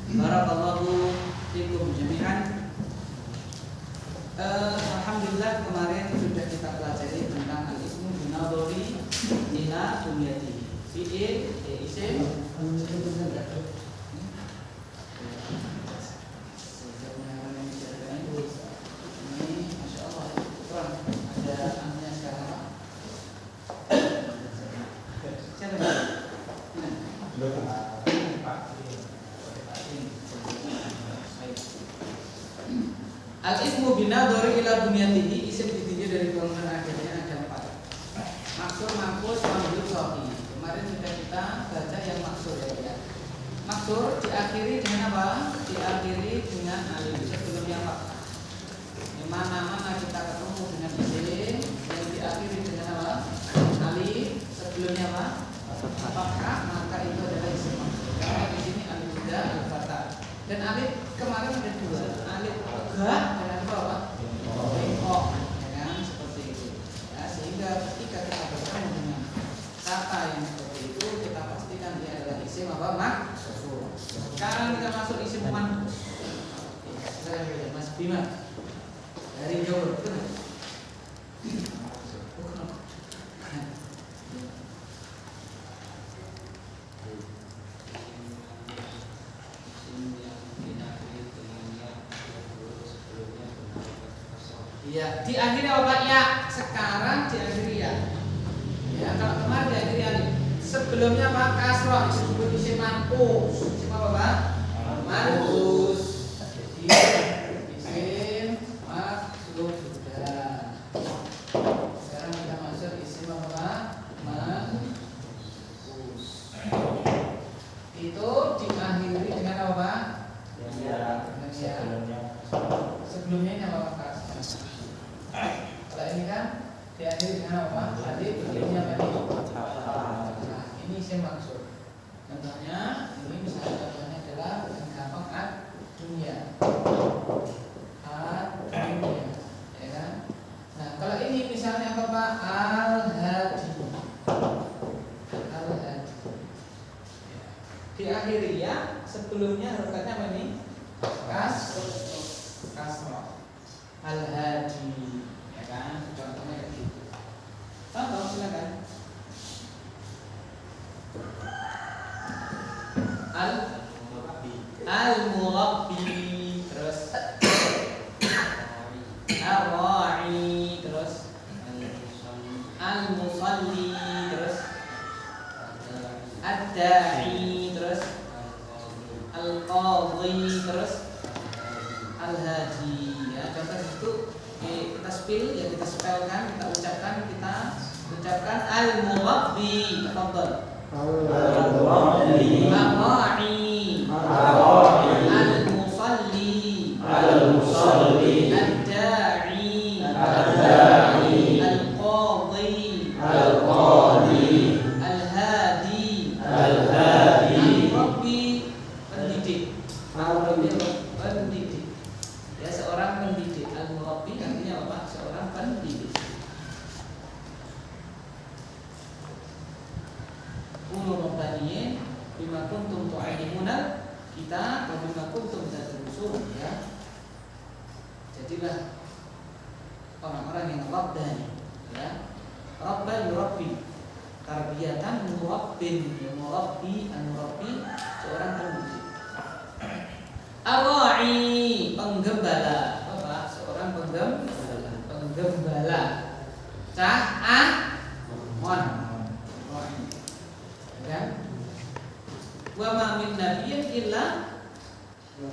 Barakallahu fikum jami'an. Alhamdulillah kemarin sudah kita pelajari tentang al-ismu binadhari ila bunyati. Fi'il, isim, al-ismu binadhari ila bunyatihi, isim ditinjau dari golongan akhirnya ada 4. Maksur, mangkus, mamdud, sahih. Kemarin sudah kita baca yang maksur ya. Maksur diakhiri dengan apa? Diakhiri dengan alif. Sebelumnya apa? Mana-mana kita ketemu dengan isim yang diakhiri dengan apa? Alif. Sebelumnya apa? Apakah maka itu adalah isim maksur. Karena di sini alif sudah al-fatah. Dan alif kemarin ada 2. Alif tegak dan alif apa? Bengkok. Ya kan? Seperti itu. Ya, sehingga ketika kita bertemu dengan kata yang seperti itu, kita pastikan dia adalah isim apa? Maksur. Sekarang kita masuk isim manqus. Saya Mas Bima dari Jawa, betul? Ya, diakhiri apa ya? Sekarang diakhiri ya. Ya, kalau kemarin diakhiri alif. Sebelumnya apa? Kasroh disebut isim manqus. Isim apa, Pak? Manqus. Isim maksud sudah. Sekarang kita masuk isim apa? Manqus. Itu diakhiri dengan apa? Ya. Sebelumnya ini apa, Pak? Kalau ini kan diakhiri dengan apa? Alif, sebelumnya apa ini? Nah, ini isim maksud. Contohnya, ini misalnya contohnya adalah yang gampang ad-dunya. Ad-dunya, ya kan? Nah, kalau ini misalnya apa, Pak? Al-hadi. Al-hadi. Diakhiri ya, sebelumnya harokatnya apa ini? Kasroh. Al-hadi, ya kan? Contohnya kayak gitu. Contoh silakan. Al-murabbi, terus ar-ra'i, terus al-musalli, terus ad-da'i, terus al-qadhi, terus al-hadi. Ya, contoh itu kita spell, ya kita spellkan, kita ucapkan al-murabbi, tafadhal. Al-murabbi, ar-ra'i, al-musalli, ad-da'i, al-qadhi, al-hadi, al-murabbi, pendidik. Pendidik. Ya, seorang pendidik. Al-murabbi artinya apa? Seorang pendidik. Qulu rabbaniyin bima kuntum tu'allimuna kita wa bima kuntum tadrusun, ya. Jadilah orang-orang yang rabbani, ya. Rabban yurabbi, tarbiyatan murabbin, ya, murabbi, an-murabbi, seorang pendidik. Ar-ra'i, penggembala. Apa? Seorang penggembala. Mon. Ya. Wa ma min nabiyyin illa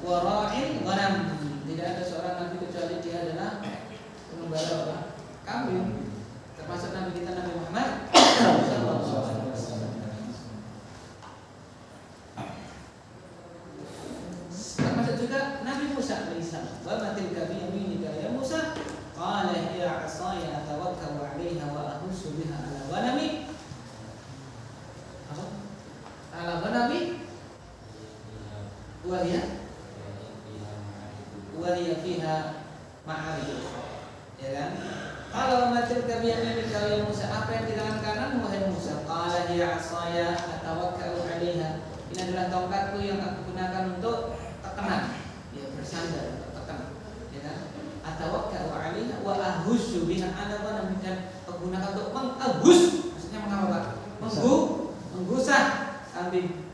wa ra'in ghanam. Tidak ada seorang nabi kecuali dia adalah penggembala apa? Kambing. Termasuk nabi kita Nabi Muhammad sallallahu alaihi wasallam. Termasuk juga Nabi Musa alaihissalam. Wa ma tilka bi yaminika ya Musa? Qala hiya 'asaya atawakkalu 'alaiha wa ahussu biha 'ala ghanami. Apa? 'Ala ghanami? Wa hiya fiha ma'arij. Ya kan? Kalau ma tilka bi yaminika ya Musa, apa yang di tangan kanan wahai Musa? Qala hiya 'asaya atawakkalu 'alaiha. Ini adalah tongkatku yang aku gunakan untuk biha adaban dan menggunakan untuk menghembus, maksudnya mengapa Pak? Menggusah kambing.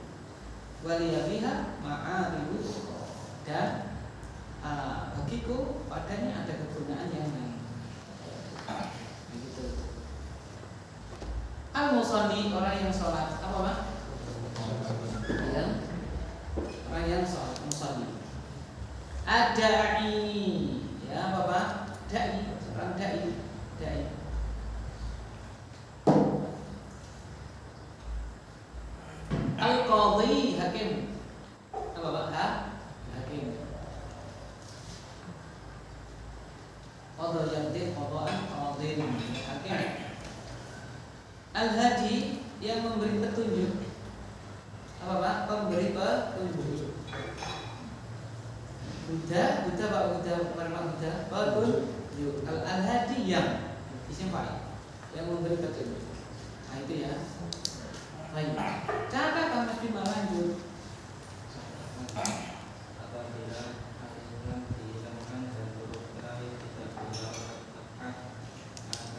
Waliya biha ma'aribu dan bagiku padanya ada kegunaan yang lain. Begitu. Al-musalli, orang yang sholat, apa Pak? Orang yang sholat, musalli. Ad-da'i, ya apa Pak? Da'i, orang da'i. Al-qadhi, hakim. Apa Pak? Hakim. Qadha yaqdi qadhaan qadhin, hakim. Al-hadi, yang memberi petunjuk. Apa Pak? Pemberi petunjuk. Buddha Pak, Buddha petunjuk. Al-hadi yang isim fa'il, yang memberi petunjuk. Nah itu ya. Baik. Catatan Mas Bima lanjut. Apabila yang dihilangkan dan huruf lain tidak berulang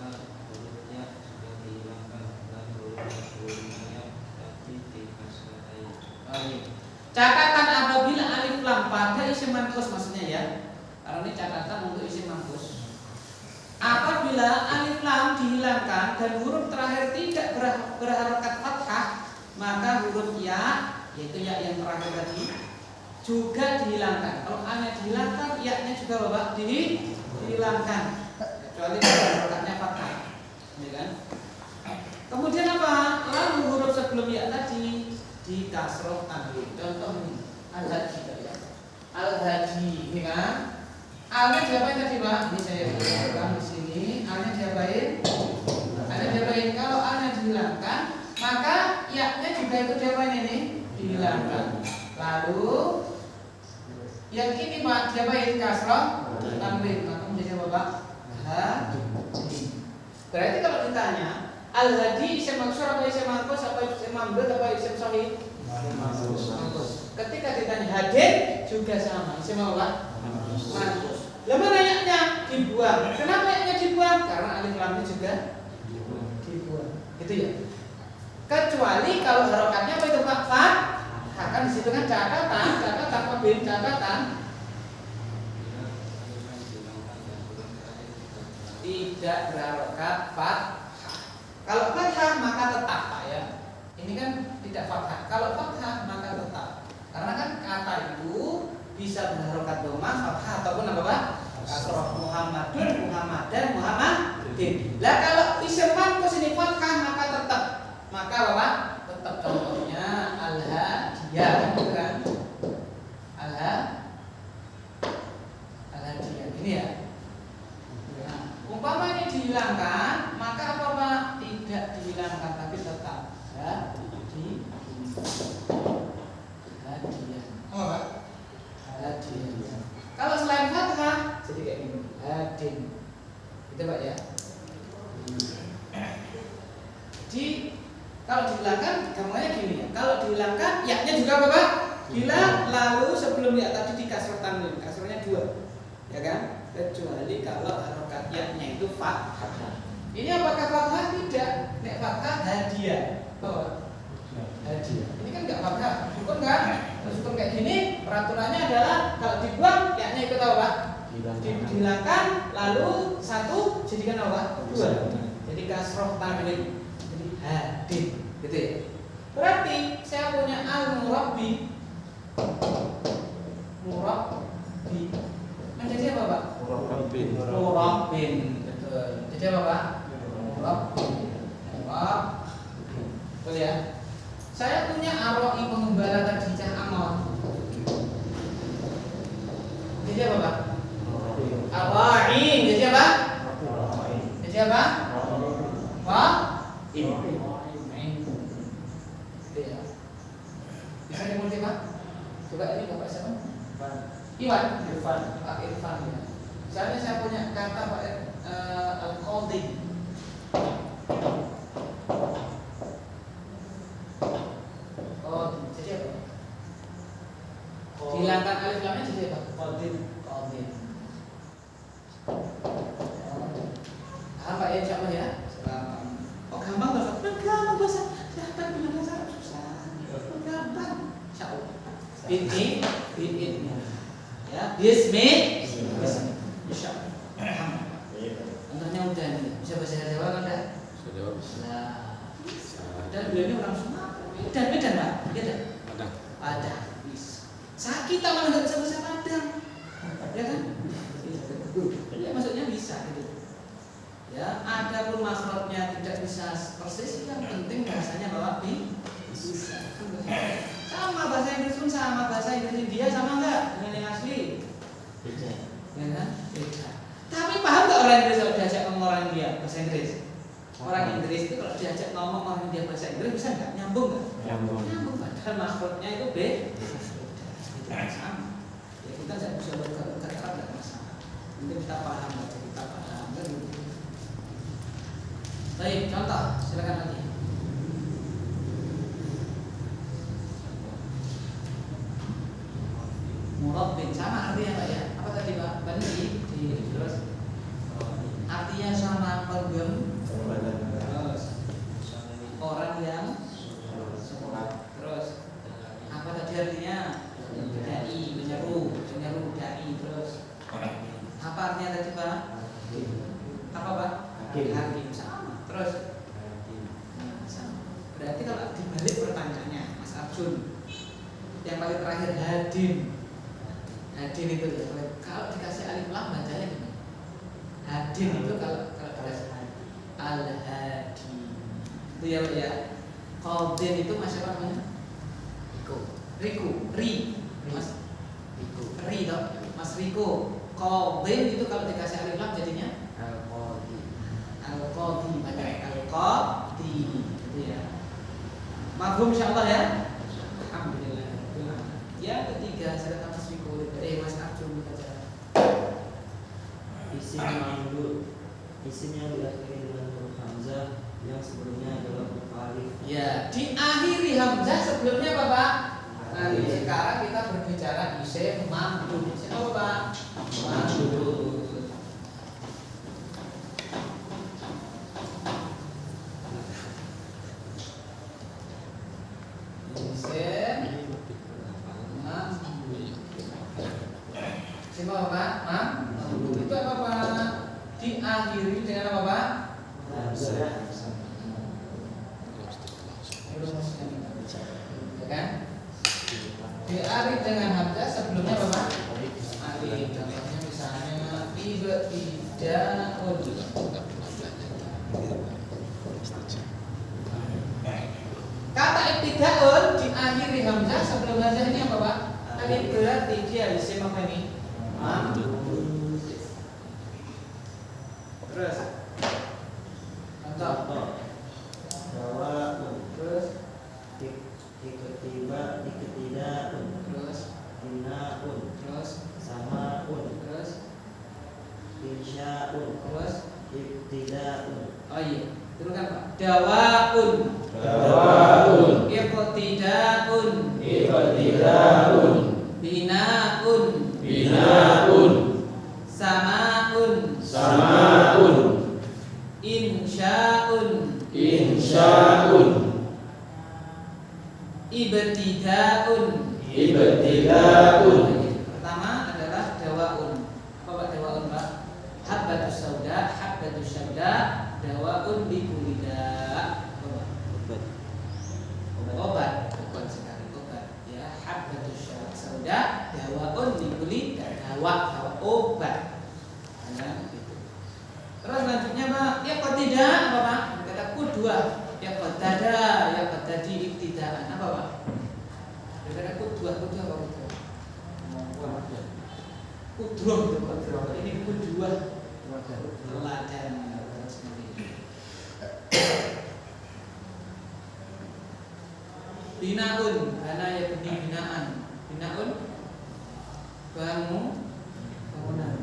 maka hurufnya sudah dihilangkan dan hurufnya tapi dikasratai. Baik. Catatan apabila alif lam pada isim manqus, maksudnya ya. Karena ini catatan untuk isim manqus. Apabila alif lam dihilangkan dan huruf terakhir tidak berharokat fathah, maka huruf ya, yaitu ya yang terakhir tadi, juga dihilangkan. Kalau a-nya dihilangkan, ya-nya juga Bapak dihilangkan. Kecuali kalau harokatnya fathah, ya kan? Kemudian apa? Lalu huruf sebelum ya tadi di kasroh tanwin. Contoh ini al-hadi tadi ya. Al-hadi, ini kan? Alnya diapain tadi Pak? Ini saya ulang di sini. Alnya diapain? Kalau alnya dihilangkan, maka ya-nya juga itu diapain ini? Dihilangkan. Lalu yang ini Pak diapain? Kasroh tanwin. Maka menjadi apa Pak? Hadi. Berarti kalau ditanya al-hadi isim maksur apa isim manqus apa isim mamdud apa isim shahih? Manqus. Ketika ditanya hadir juga sama. Isim apa Pak? Manqus. Lama ayatnya dibuang. Kenapa ayatnya dibuang? Karena alif lamnya juga dibuang. Gitu ya. Kecuali kalau harokatnya apa itu Pak? Fathah. Kan di situ kan catatan. Tidak berharokat fathah. Kalau fathah maka tetap Pak ya. Ini kan tidak fathah. Kalau fathah maka tetap. Karena kan kata itu bisa berharokat dhammah, fathah ataupun apa Pak? Kasroh. Muhammadun, Muhammadan, Muhammadin. Lah kalau isim manqus ini fathah maka tetap. Maka apa Pak? Tetap contohnya al-hadiyah, kan? Al-hadiyah. Ini ya. Nah, umpama ini dihilangkan, maka apa Pak? Tidak dihilangkan tapi tetap hadiyah. Apa Pak? Hadiyah. Kalau selain fathah jadi kayak gini, hadin. Gitu Pak ya. Jadi kalau dihilangkan gampangnya gini ya. Kalau dihilangkan ya-nya juga apa Pak? Hilang, lalu sebelum ya tadi di kasroh tanwin. Kasrohnya 2. Ya kan? Kecuali kalau harokat ya-nya itu fathah. Ini apakah fathah? Tidak. Nek fathah hadiah. Oh, hadiah. Ini kan enggak fathah. Sukun kan? Sukun kayak gini, peraturannya adalah kalau dibuang ya-nya ikut apa Pak? Dihilangkan, lalu 1 jadikan apa? 2. Jadi kasroh tanwin. Jadi hadin, gitu ya. Berarti saya punya al-murabbi. Murabbi. Menjadi apa Pak? Murabbin. Betul. Jadi apa Pak? Murabbi. Betul ya. Saya punya aroi pengembala tadi cah amon. Jadi apa Pak? Aroi. Jadi apa? Jadi apa? Wah? Bisa dimulai Pak? Coba ini Bapak siapa? Irfan. Pak Irfan ya. Misalnya saya punya kata Pak al-qadhi. Jadi apa? Dihilangkan alif lamnya jadi apa? Qadhin. Bi'idnya. Ya, Bismillah. Insyaallah. Contohnya udah nih, bisa bahasa Jawa kan enggak? Nah, dan beliau ini orang Sumatera. Medan Pak? Iya dah. Padang. Bisa. Kita malah nggak bisa bahasa Padang, ya kan? Ya maksudnya bisa gitu. Ya, ada pun makhrajnya tidak bisa persis, yang penting bahasanya bahwa bisa. Sama bahasa Inggris pun sama, bahasa Inggris India sama enggak dengan yang asli? Beda. Ya kan? Beda. Tapi paham nggak orang Inggris kalau diajak ngomong orang India bahasa Inggris? Orang Inggris itu kalau diajak ngomong orang India bahasa Inggris bisa nggak? Nyambung nggak? Nyambung. Padahal makhrajnya itu beda. Itu sama. Ya kita nggak bisa berkata nggak masalah. Mungkin kita paham aja, kita paham kan gitu. Baik, contoh, silakan lagi. Murabbin sama artinya Pak ya? Apa tadi Pak? Bani terus artinya sama penggem terus orang yang sekolah terus apa tadi artinya? Dai, menyeru dai terus apa artinya tadi Pak? Apa Pak? Hakim sama terus sama. Berarti kalau dibalik pertanyaannya Mas Arjun yang paling terakhir Hadin itu ya, kalau dikasih alif lam bacanya gimana? Hadin itu kalau dikasih al-hadi itu ya Pak ya. Qadin itu Mas siapa namanya? Riku Mas Ri toh Mas Riko. Qadin itu kalau dikasih alif lam jadinya al-qadi bacanya al-qadi itu ya. Mafhum insyaallah ya. Alhamdulillah. Yang ketiga silakan Mas Riko. Mas Arjun baca. Isim mamdud, isim yang diakhiri dengan huruf hamzah yang sebelumnya adalah huruf alif. Ya, diakhiri hamzah sebelumnya apa Pak? Alif. Sekarang kita berbicara isim mamdud. Isim apa Pak? Mamdud. Isim apa Pak? Mamdud. Itu apa Pak? Diakhiri dengan apa Pak? Hamzah. Ya kan? Diakhiri dengan hamzah sebelumnya apa Pak? Alif. Contohnya misalnya ibtidaun. Kata ibtidaun diakhiri hamzah sebelum hamzah ini apa Pak? Alif, berarti dia isim apa ini? Mamdud. Terus contoh Dawaun, terus iktidaun, terus binaun, terus samaun, terus insyaun, terus ibtidaun. oh iya teruskan Pak. Dawaun iqtidaun binaun samaun insyaun ibtidaun. Pertama adalah dawaun. Apa Pak dawaun Pak? Habbatus sauda dawaun likulida. Obat bukan sekali obat ya. Habbatus sauda dawaun likulida. Dawa obat. Nah, gitu. Terus selanjutnya Pak, ya kok tidak apa Pak? Kata kudua, ya kok tadi ibtidaan apa Pak? Kata kudua apa kudua? Kudroh itu kudroh. Ini kudua. Teladan seperti ini. Binaun, karena ya binaan. Binaun, bangunan.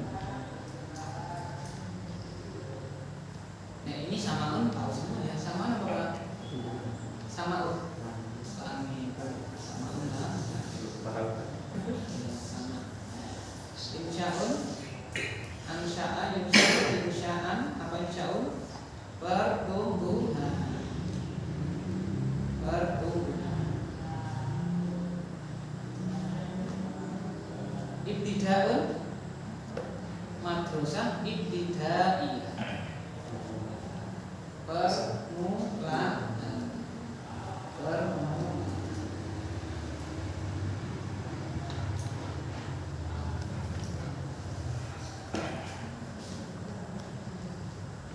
Nah ini samaun tahu semua ya. Samaun apa Pak? Samaun. Samaun lah. Sama. Insyaun, ansya'a, insya'an, apa insya'un? Pertumbuhan. Ibtidaun madrasah ibtidaiyah. Permulaan.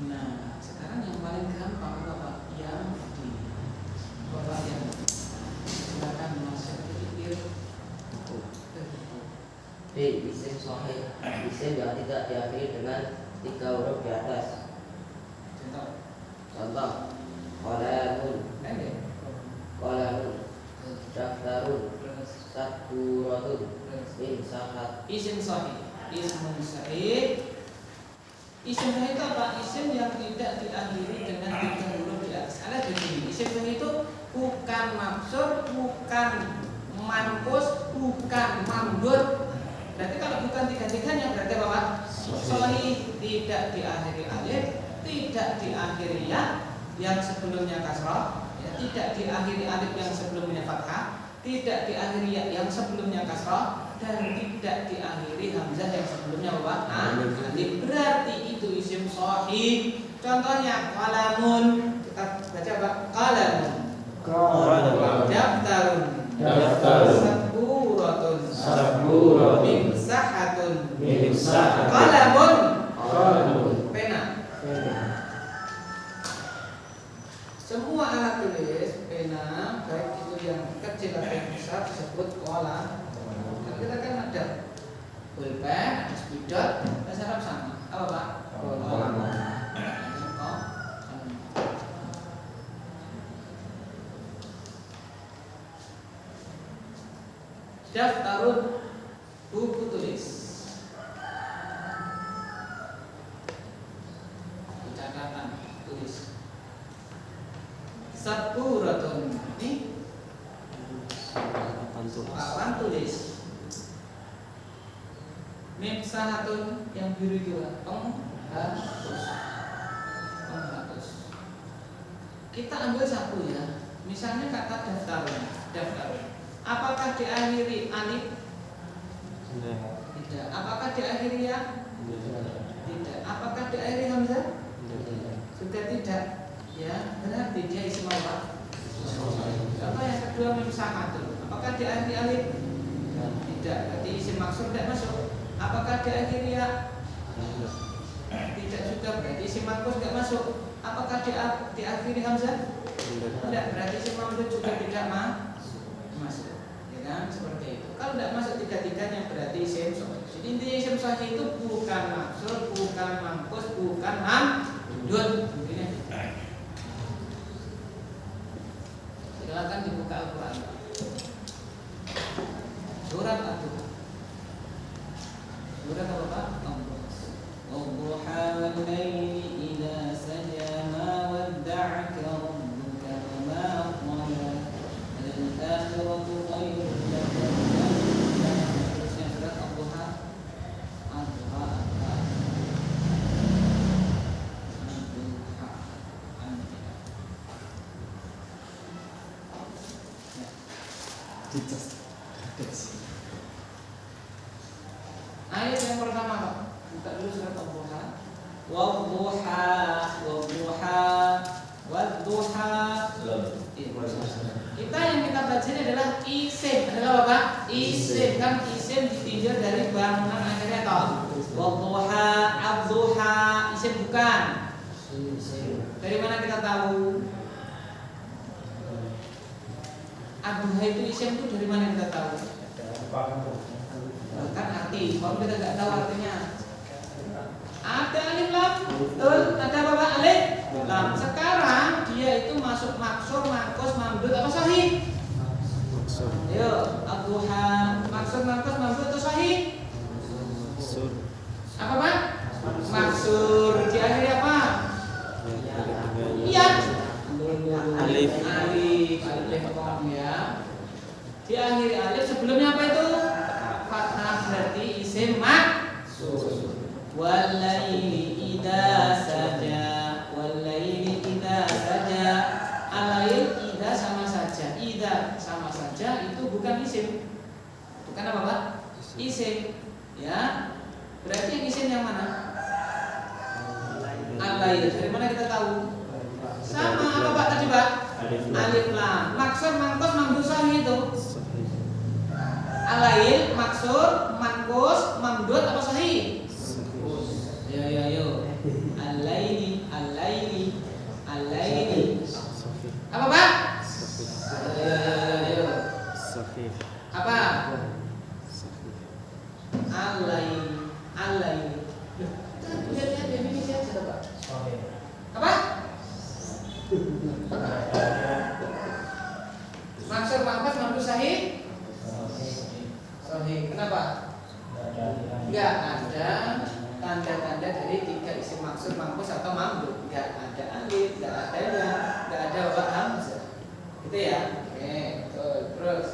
Nah, sekarang yang paling gampang Bapak yang di Bapak yang silakan masuk pikir. B. Isim sahih, isim yang tidak diakhiri dengan 3 huruf di atas. Contoh, qalamun, daftarun, saburatun, imsahat. Isim sahih. Ismun sahih. Isim sahih itu apa? Isim yang tidak diakhiri dengan 3 huruf di atas. Ada begini. Isim sahih itu bukan maksur, bukan manqus, bukan mamdud. Berarti kalau bukan tiga-tiganya berarti apa Pak? Sahih, tidak diakhiri alif, tidak diakhiri ya yang sebelumnya kasrah, ya, tidak diakhiri alif yang sebelumnya fathah, tidak diakhiri ya yang sebelumnya kasrah, dan tidak diakhiri hamzah yang sebelumnya apa? Alif. Berarti itu isim sahih. Contohnya qalamun, kita baca apa? Qalamun. Daftarun. Saburatun. Mimsahatun. Qalamun. Pena. Semua alat tulis pena, baik itu yang kecil atau yang besar, disebut qalam. Nah, kita kan ada pulpen, ada spidol, bahasa Arab sama. Apa Pak? Qalam. Daftarun, buku tulis. Catatan tulis. Saburatun, ini papan tulis. Mimsahatun yang biru itu penghapus. Kita ambil satu ya. Misalnya kata daftarun. Apakah diakhiri alif? Tidak. Apakah diakhiri ya? Tidak. Apakah diakhiri hamzah? Sudah tidak. Ya, berarti dia isim apa? Contoh yang kedua mimsahatun. Apakah diakhiri alif? Tidak. Berarti isim maksud tidak masuk. Apakah diakhiri ya? Tidak juga. Berarti isim manqus tidak masuk. Apakah diakhiri hamzah? Tidak. Berarti isim mamdud juga tidak masuk. Kan seperti itu. Kalau tidak masuk tiga-tiganya berarti isim sahih. Jadi intinya isim sahih itu bukan maksur, bukan manqus, bukan mamdud. Silakan dibuka Al-Qur'an. Surat Ad-Duha. Surat apa Pak? Wadduha wal-laili idza saja ma wadda'aka rabbuka wa ma qala. Al-akhiratu khairun laka terusnya surat Ad-Duha. Ayat yang pertama Pak, buka dulu surat Ad-Duha. Wadduha, wadduha. Kita yang kita baca ini adalah isim. Adalah apa Pak? Isim. Kan isim ditinjau dari bangunan akhirnya toh. Wadduha, ad-duha, isim bukan. Dari mana kita tahu? Ad-duha itu isim itu dari mana kita tahu? Kan arti. Kalau kita nggak tahu artinya. Ada alif lam, betul. Ada apa Pak? Alif lam. Sekarang dia itu masuk maksur, manqus, mamdud apa sahih? Ayo, ad-duha, maksur, manqus, mamdud atau sahih? Apa Pak? Maksur. Diakhiri apa? Iya. Alif kom ya. Diakhiri alif sebelumnya apa itu? Fathah, berarti isim maksur. Walaili idza saja, walaili idza saja. Alail idza sama saja itu bukan isim. Bukan apa Pak? Isim. Ya, berarti yang isim yang mana? Al-lail. Dari mana kita tahu? Sama apa Pak tadi Pak? Alif lam. Maksur, mangkos, mamdud, sahih itu. Al-lail, maksur, mangkos, mamdud apa sahih? Yo. Al-laili, al-laili, al-laili. Apa Pak? Yo. Apa? Al-laili, al-laili. Lihat definisi aja Pak. Apa? Maksud mangkos mamdud sahih? Sahih. Kenapa? Enggak ada tanda-tanda dari tiga isim maksud mangkos atau mamdud. Enggak ada alif, enggak ada ya, enggak ada wa hamzah. Gitu ya. Oke, betul. Terus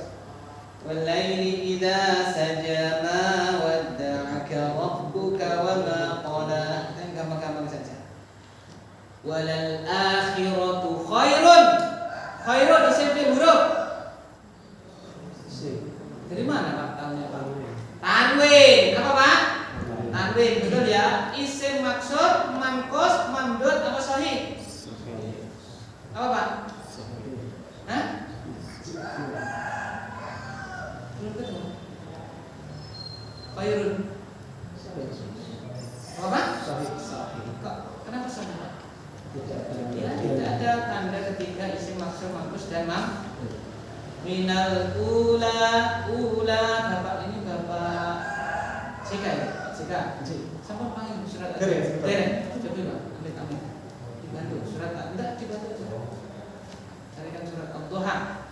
walaili idza saja ma wadda'aka rabbuka wa ma qala. Kita yang gampang-gampang saja. Walal akhiratu khairun. Khairun isim fi'il huruf. Dari mana Pak tahunya Pak? Tanwin. Apa Pak? Tanwin, betul ya. Isim maksud, mangkos, mamdud apa sahih? Apa Pak? Hah? Belum ketemu. Khairun. Apa Pak? Kok kenapa sahih Pak? Ya, tidak ada tanda ketiga isim maksud, mangkos dan mamdud. Minal ula bapak ini bapak Cika ya? Cika. Sama panggil surat Deren. Coba ambil kami dibantu surat enggak dibantu aja. Carikan surat Al-Duha.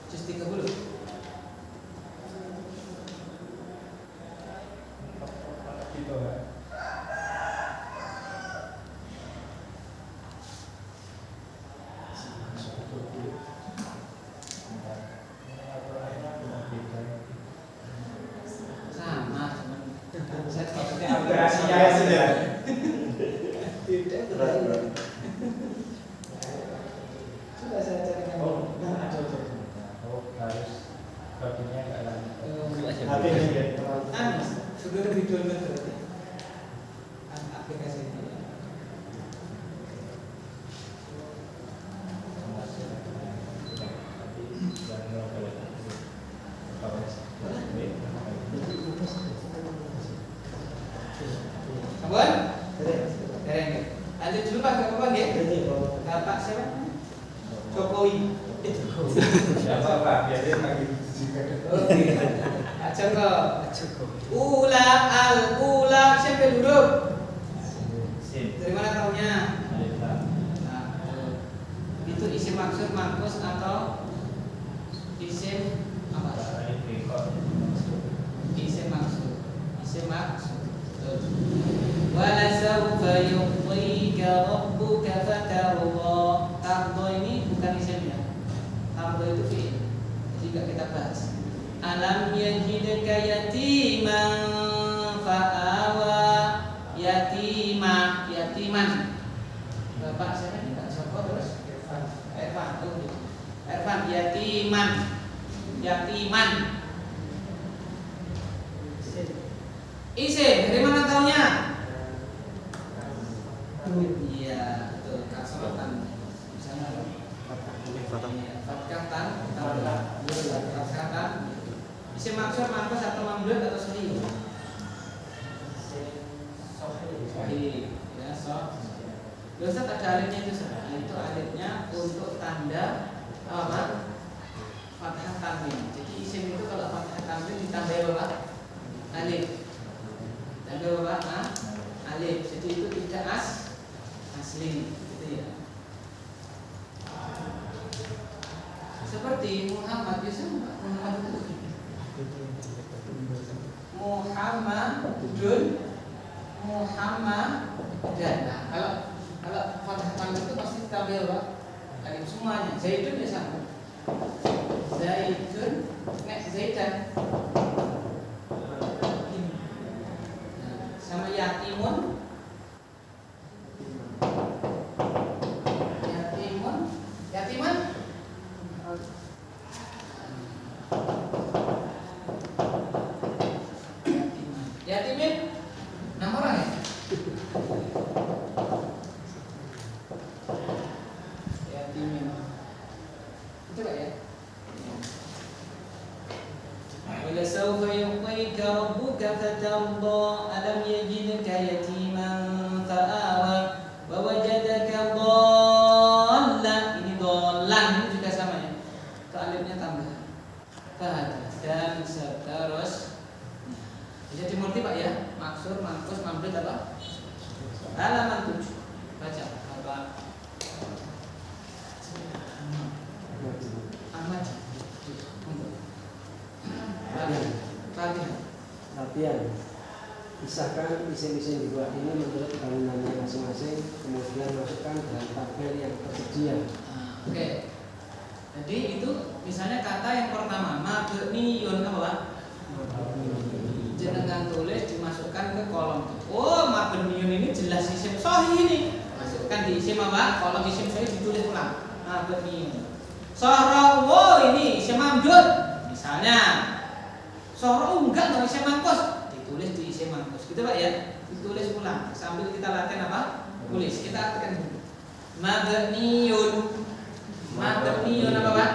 Juz 30. Lanjut dulu Pak, Bapak ya. Bapak siapa? Jokowi. Siapa Pak? Biarin lagi. Oke. Pak Joko. Ula siapa huruf? Dari mana tahunya? Nah, itu isim maksud, mangkus atau isim apa? Isim maksud. Wala sawfa yu'tika rabbuka fatarda. Tarda ini bukan isimnya. Tarda itu fi'il. Jadi enggak kita bahas. Alam yajidka yatiman fa'awa. Yatiman. Bapak saya enggak sapa terus Irfan yatiman. Isim, dari mana taunya? Iya, betul. Kasrotan. Misalnya fathah tan. Isim maksud, mangkos atau mamdud atau sahih? Sahih. Ya, sahih. Ustaz ada alifnya itu sah. Itu alifnya untuk tanda apa? Fathah tanwin. Jadi isim itu kalau fathah tanwin ditambah apa? Alif. Tanda Bapak alif, jadi itu tidak asli, gitu ya. Seperti Muhammad itu Muhammadan. Nah, kalau fathah tanwin itu pasti ditambah apa? Alif semuanya. Zaidun ya sama. Zaidan. Sama yatiman Wala sawfa yu'tika rabbuka fatarda alam yajidka yatiman fa'awa wa wajadaka dhallan. Ini dhallan ini juga sama ya. Itu alifnya tambah. Fahada dan seterusnya. Jadi multi Pak ya. Maksur, mankus, mamdud apa? Halaman 7. Baca apa? Ahmad. Latihan. Pisahkan isim-isim di bawah ini menurut bangunannya masing-masing, kemudian masukkan dalam tabel yang tersedia. Oke. Jadi itu misalnya kata yang pertama mabniyun apa Pak? Jenengan tulis dimasukkan ke kolom. Oh, mabniyun ini jelas isim sahih ini. Masukkan di isim apa? Kolom isim sahih ditulis ulang. Mabniyun. Sahrawu ini isim mamdud. Misalnya sahrawu enggak dong isim mangkus. Ditulis di isim mangkus. Gitu Pak ya. Ditulis ulang sambil kita latihan apa? Tulis. Kita artikan dulu. Mabniyun. Mabniyun apa Pak?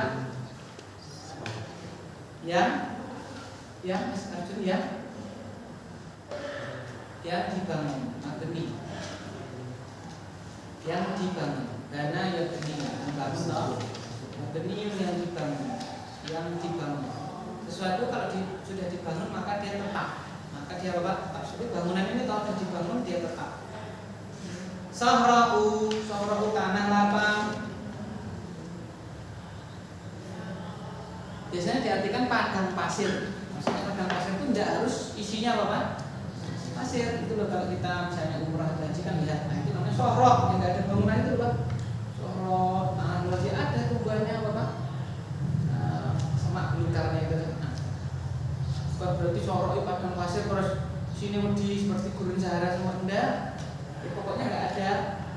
Yang Arjun yang dibangun, mabni. Yang dibangun. Karena ya membangun toh. Mabni yang dibangun. Sesuatu kalau sudah dibangun maka dia tetap. Maka dia apa? Absolut bangunan ini kalau sudah dibangun dia tetap. Sahra'u tanah lapang. Biasanya diartikan padang pasir. Maksudnya padang pasir itu tidak harus isinya apa Pak? Pasir. Itu loh kalau kita misalnya umrah haji kan lihat. Nah itu namanya sohrok yang nggak ada bangunan itu Pak. Sohrok. Nah masih ada tumbuhannya apa Pak? Semak beluntarnya itu. Nah, bukan berarti sohrok itu padang pasir terus sini di seperti gurun Sahara semua enggak. Ya, pokoknya nggak ada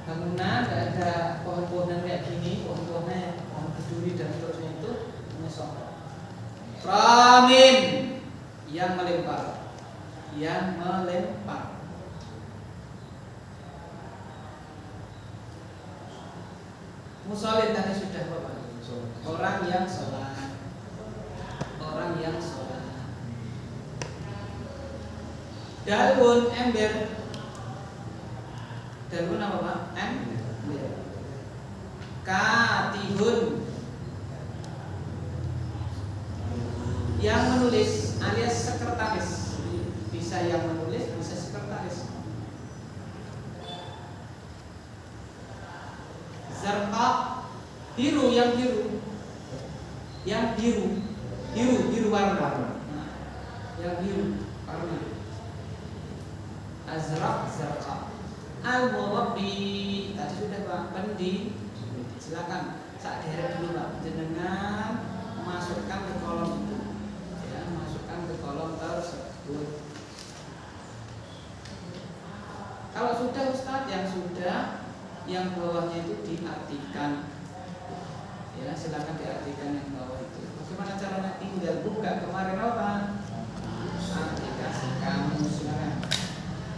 bangunan, nggak ada pohon-pohonan kayak gini, pohon-pohonnya pohon berduri dan seterusnya itu namanya sohrok. Ramin yang melempar. Musallin tadi sudah Bapak. Orang yang sholat. Dalun ember. Dalun apa Pak? Ember. Katihun yang menulis alias sekretaris. Bisa yang menulis, bisa sekretaris. Zarqa biru yang biru. Biru warna. Nah, yang biru warna. Azraq zarqa. Al-murabbi tadi sudah Pak, pendi. Silakan sak deret dulu Pak. Jenengan masukkan ke kolom itu. Ya, masukkan ke kolom tersebut. Kalau sudah Ustadz yang bawahnya itu diartikan. Ya, silakan diartikan yang bawah itu. Bagaimana caranya? Tinggal buka kemarin apa? Aplikasi kamu silakan.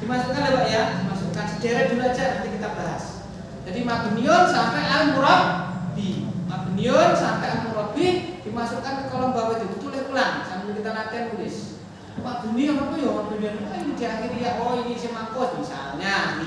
Dimasukkan ya Pak ya, dimasukkan sederet dulu aja nanti kita bahas. Jadi mabniun sampai al-murabbi. Mabniun sampai al-murabbi dimasukkan ke kolom bawah itu. Tulis ulang sambil kita latihan tulis. Mabniun apa ya? Mabniun ini diakhiri ya. Oh ini isim mangkus misalnya.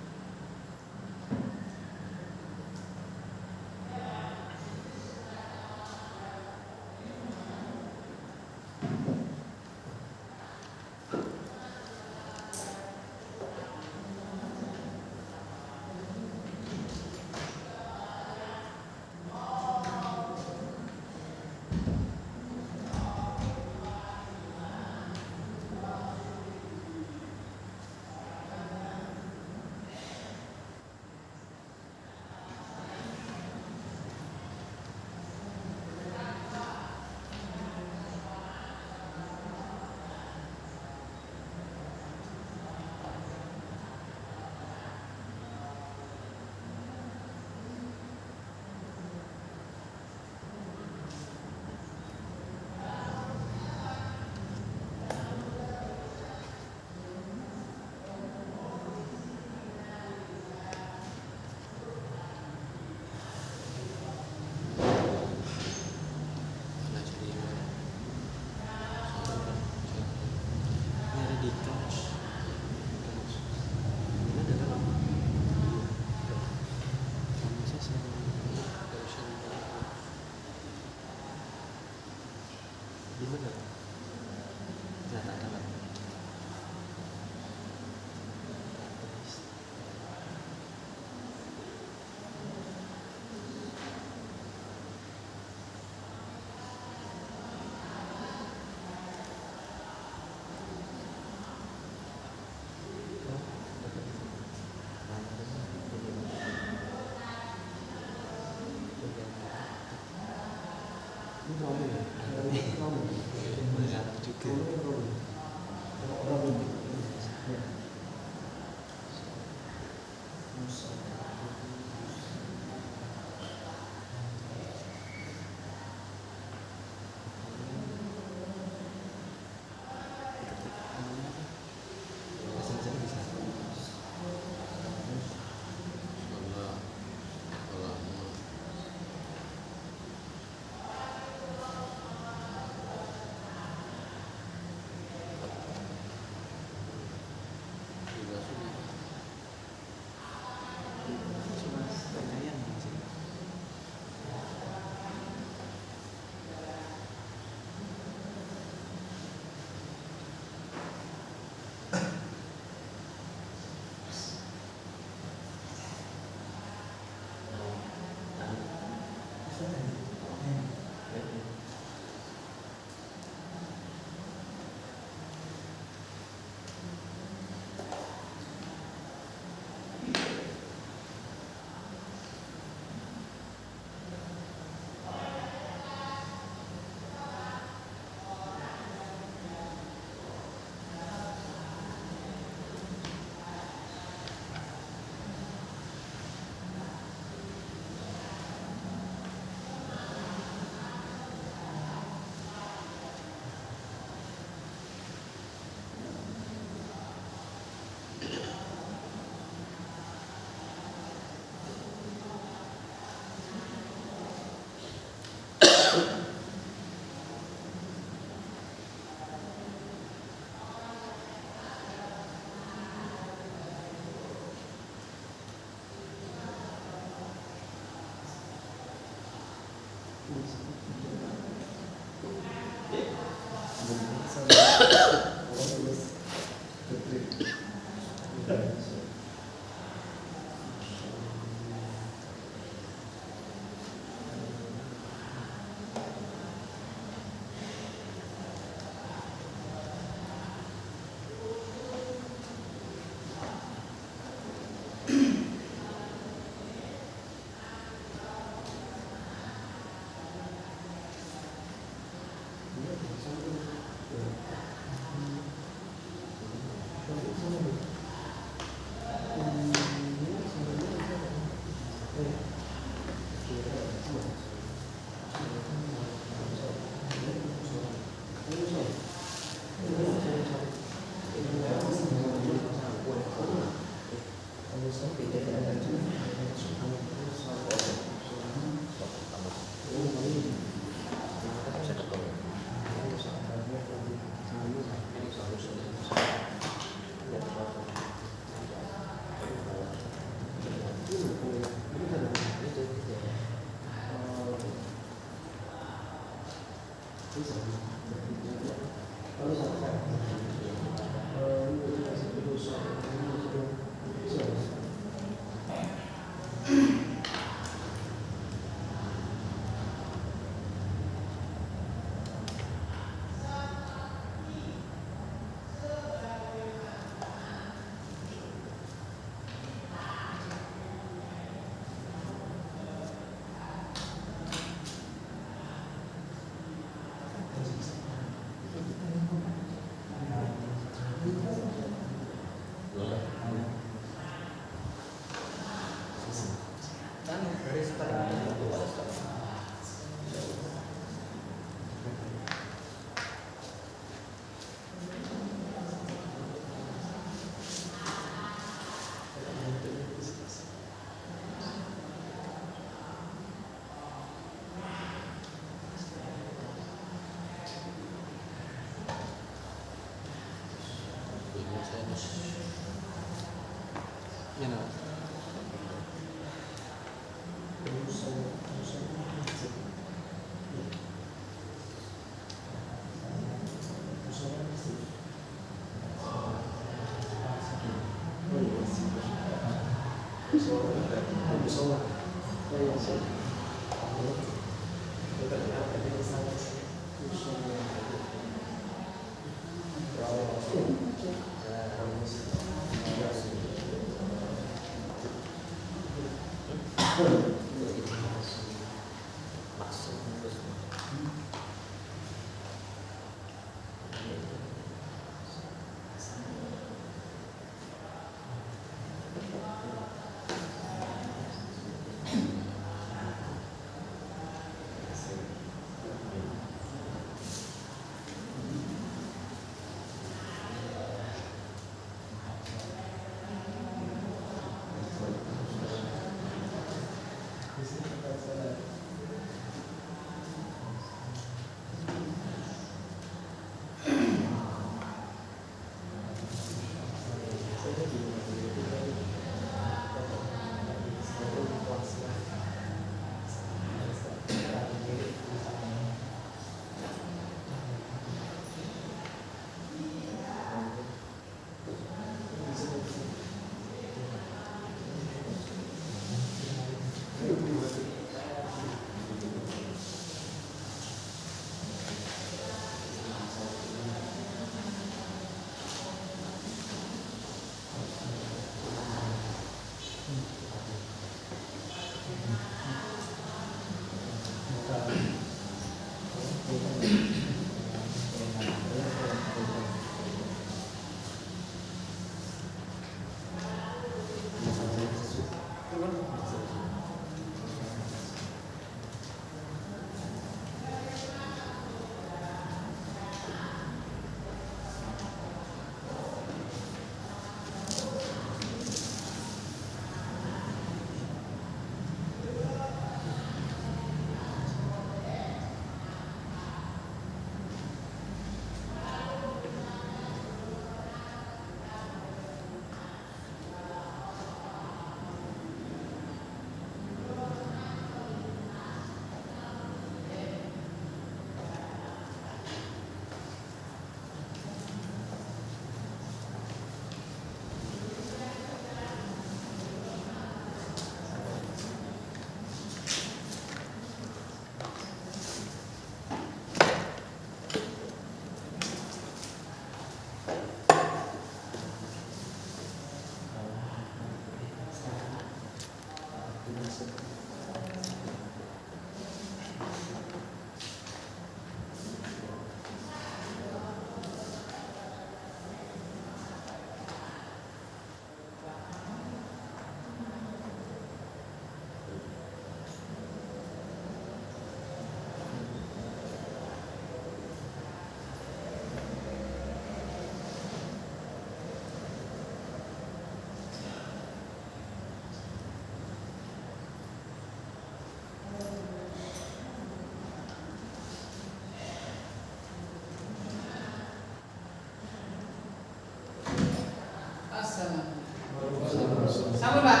Sama Pak.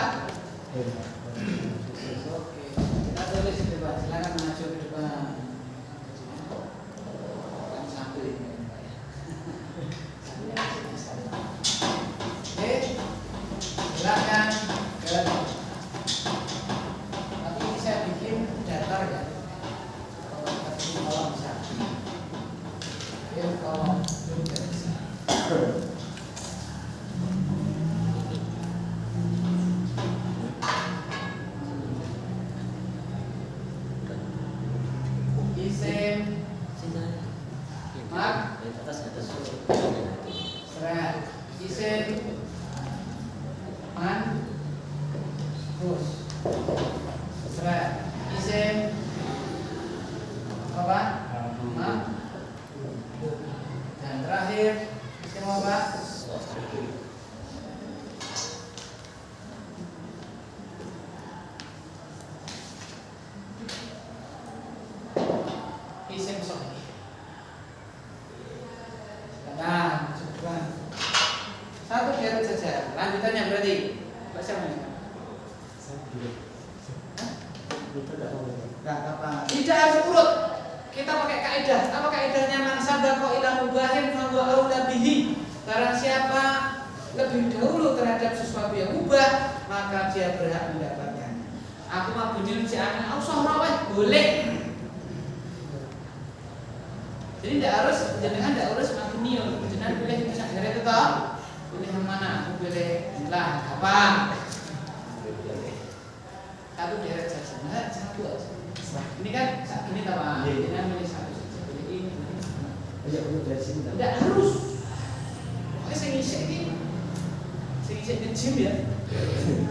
Oke, kita tulis di depan. Silakan maju ke depan. Bukan sambil ini. Oke, silakan ke. Tapi ini saya bikin datar ya. Kalau bisa. Oke, kalau tidak bisa. belajar. Lanjutannya berarti baca mana? Enggak apa. Tidak harus urut. Kita pakai kaidah. Apa kaidahnya? Man sabaqa ila mubahin fa huwa aula bihi. Barang siapa lebih dahulu terhadap sesuatu yang mubah, maka dia berhak mendapatkan. Aku mah bunyi jangan usah boleh. Jadi tidak harus, jangan tidak harus mabniun. Jangan pilih itu saja itu toh. Pilih yang mana? Aku pilih lah apa? Satu deret saja, nah, satu aja. Ini kan saat ini tahu, jangan pilih satu saja. Pilih ini. Tidak harus. Pokoknya saya ngisi ini gym ya.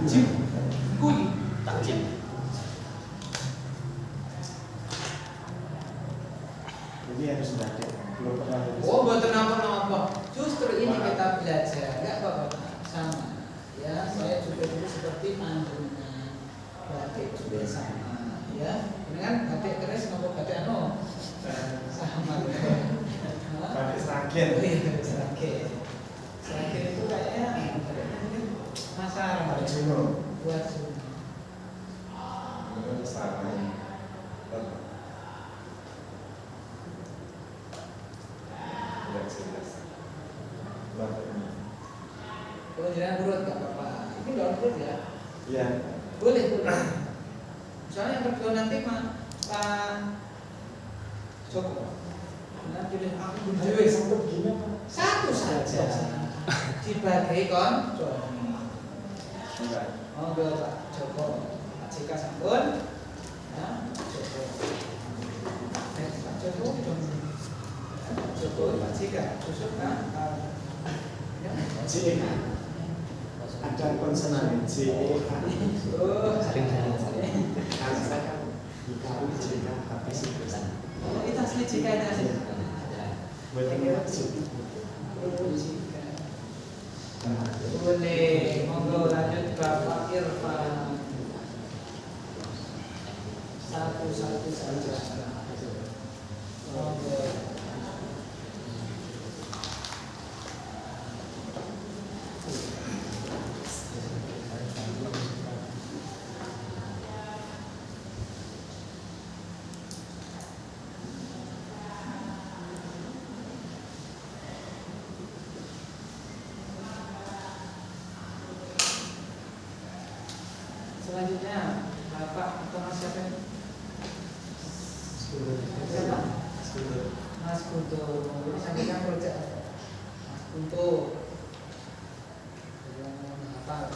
Gym. Kui tak gym. Jadi harus belajar. Belum pernah. Oh, buat apa? Justru ini kita belajar. Enggak apa-apa. Sama. Ya, saya juga dulu seperti mantunya. Batik juga sama. Ya, dengan batik keris maupun batik sama. Batik seragen. Seragen itu kayaknya masalah. Juno. Buat Juno. Itu sama. Kalau jangan urut nggak apa-apa. Ini nggak urut ya? Iya. Boleh. Soalnya yang kedua nanti Pak Joko. Nah, pilih aku berdua satu saja. Dibagi koncomi. Monggo Pak Joko. Pak JK sampun. Ya, Joko. Pak Joko. Joko Pak JK. Susuk kan? J. Ada konsonan J. Oh, itu asli JK itu asli. Boleh, monggo lanjut Bapak Irfan. Satu-satu saja. Monggo. Selanjutnya Bapak atau Mas siapa ini? Siapa? Mas Guntur. Ini sampaikan proyek Mas Guntur. Apa?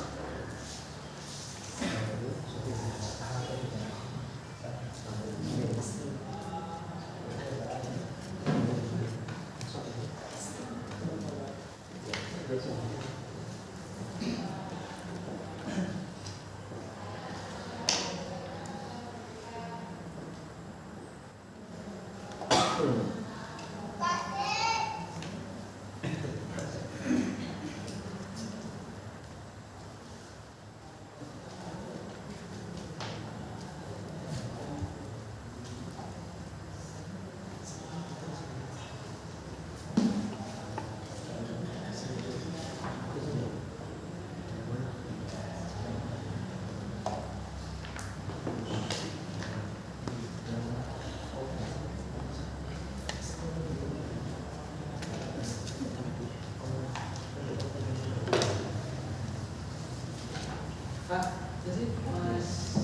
Pak, jadi Mas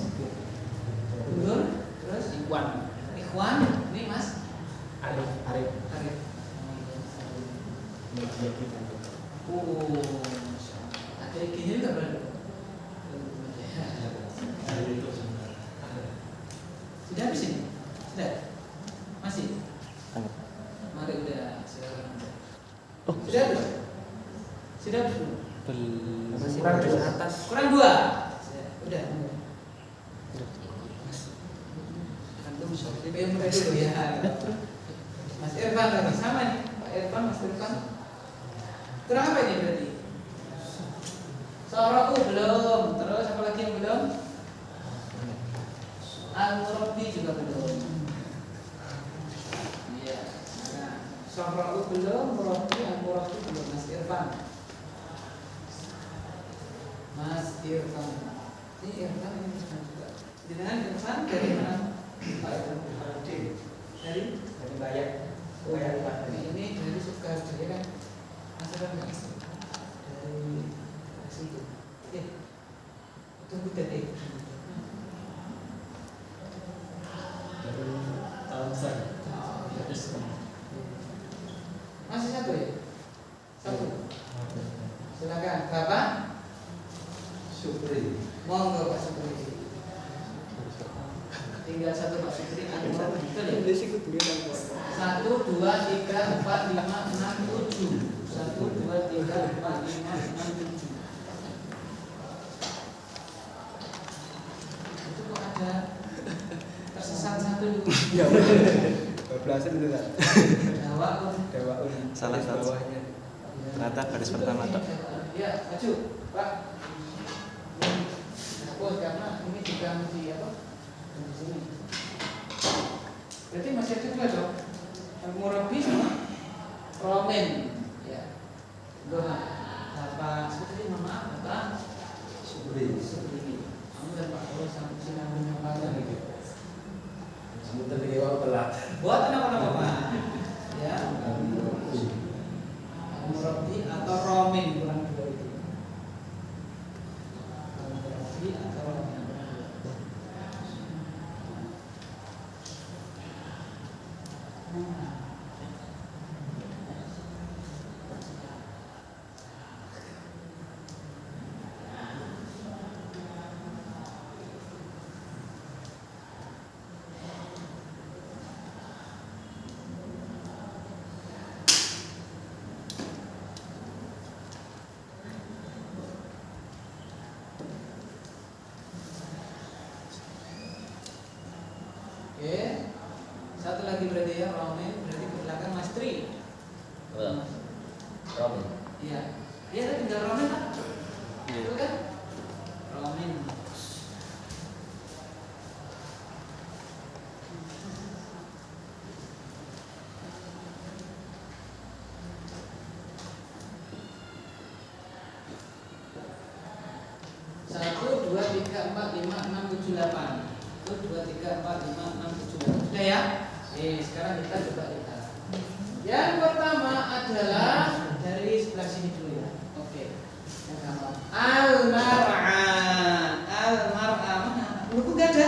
Guntur, terus Ikhwan. Ikhwan, ini Mas Arif. ada gini juga berarti. Sudah habis ini? Sudah? Masih? Mari udah silakan. Sudah habis? Sudah habis belum? Kurang di atas. Kurang 2. Udah. Antum seperti yang mulai dulu ya. Mas Irfan lagi sama nih. Pak Irfan, Mas Irfan. Kurang apa ini berarti? Soroku belum. Terus apa lagi yang belum? Al-Murabbi juga belum. Iya. Nah, Soroku belum, Murabbi, Al-Murabbi belum. Mas Irfan. Mas Irfan. Ini Irfan ini Irfan juga. Dengan Irfan dari mana? Dari Bayar. ini dari Sukoharjo ya kan? Masa kan nggak asli? Dari situ. Tunggu tadi. Masih satu ya? Satu. Silakan, Bapak. Supri. Monggo Pak Supri. Tinggal satu Pak Supri. Betul ya? 1, 2, 3, 4, 5, 6, 7. 1, 2, 3, 4, 5, 6, 7. Itu kok ada tersesat satu dulu. Ya, 12-an itu kan. Dewaun. Salah Garis satu. bawahnya. Ternyata garis pertama tok. Ya, maju, Pak. Hapus karena ini juga di apa? Di sini. Berarti masih ada juga dong. Murabi sama Romen. Ya. Doa. Bapak Supri, mohon maaf, Bapak. Supri. Kamu dan Pak Paul sama silang menyampaikan. Kamu terdewa pelat. Buat apa Pak? Ya. Murabi atau Romen kurang dua itu. Murabi atau Romen. Oke, satu lagi berarti ya Romen, berarti ke belakang Mas Tri. Romen. Iya, iya tadi tinggal Romen Pak. Itu kan? Romen. Satu, dua, tiga, empat, lima, enam, tujuh, delapan. 1, 2, 3, 4, 5, 6, 7, 8. Sudah ya? Sekarang kita coba lihat. Yang pertama adalah dari sebelah sini dulu ya. Oke. Yang gampang. Al-mar'a. Al-mar'a mana? Lu kok enggak ada?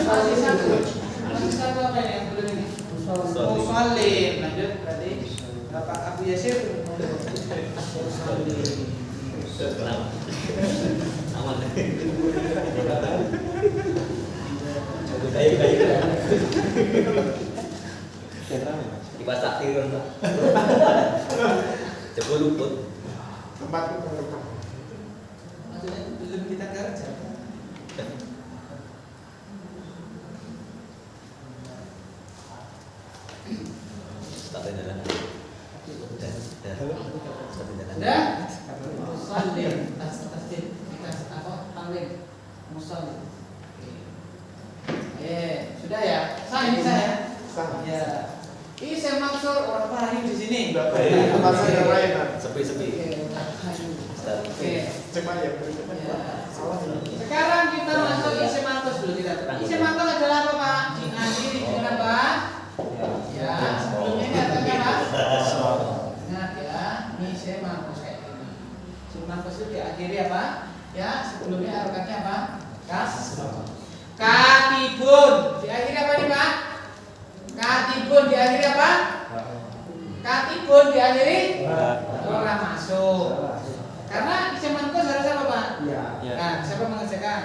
Masih satu. Masih satu apa yang belum ini? Musallim. Lanjut berarti Bapak Abu Yasir. Musallim. Aman. Dipasak tirun, Pak. Jebul luput. Tempat itu rekam. Maksudnya belum kita kerja. Satu jalan. Satu jalan. Sudah? Musallim. Tasdid. Kita apa? Tanwin. Musallim. Sudah ya? Sah ini saya. Sah. Ya. Ini saya maksud orang Bahayu di sini. Enggak baik. Tempat saya lain. Sepi-sepi. Orang Bahayu. Oke. Cuma ya. Ya. Sekarang kita masuk isim markus dulu tidak? Isim markus adalah apa Pak? Diakhiri dengan apa? Ya. Sebelumnya ini artinya apa? Ingat ya, ini isim markus kayak gini. Isim markus itu diakhiri apa? Ya, sebelumnya harokatnya apa? Kas. Katibun. Diakhiri apa nih Pak? Katibun diakhiri apa? Katibun diakhiri orang masuk. Karena isim markus harus apa Pak? Iya. Nah, siapa mengerjakan?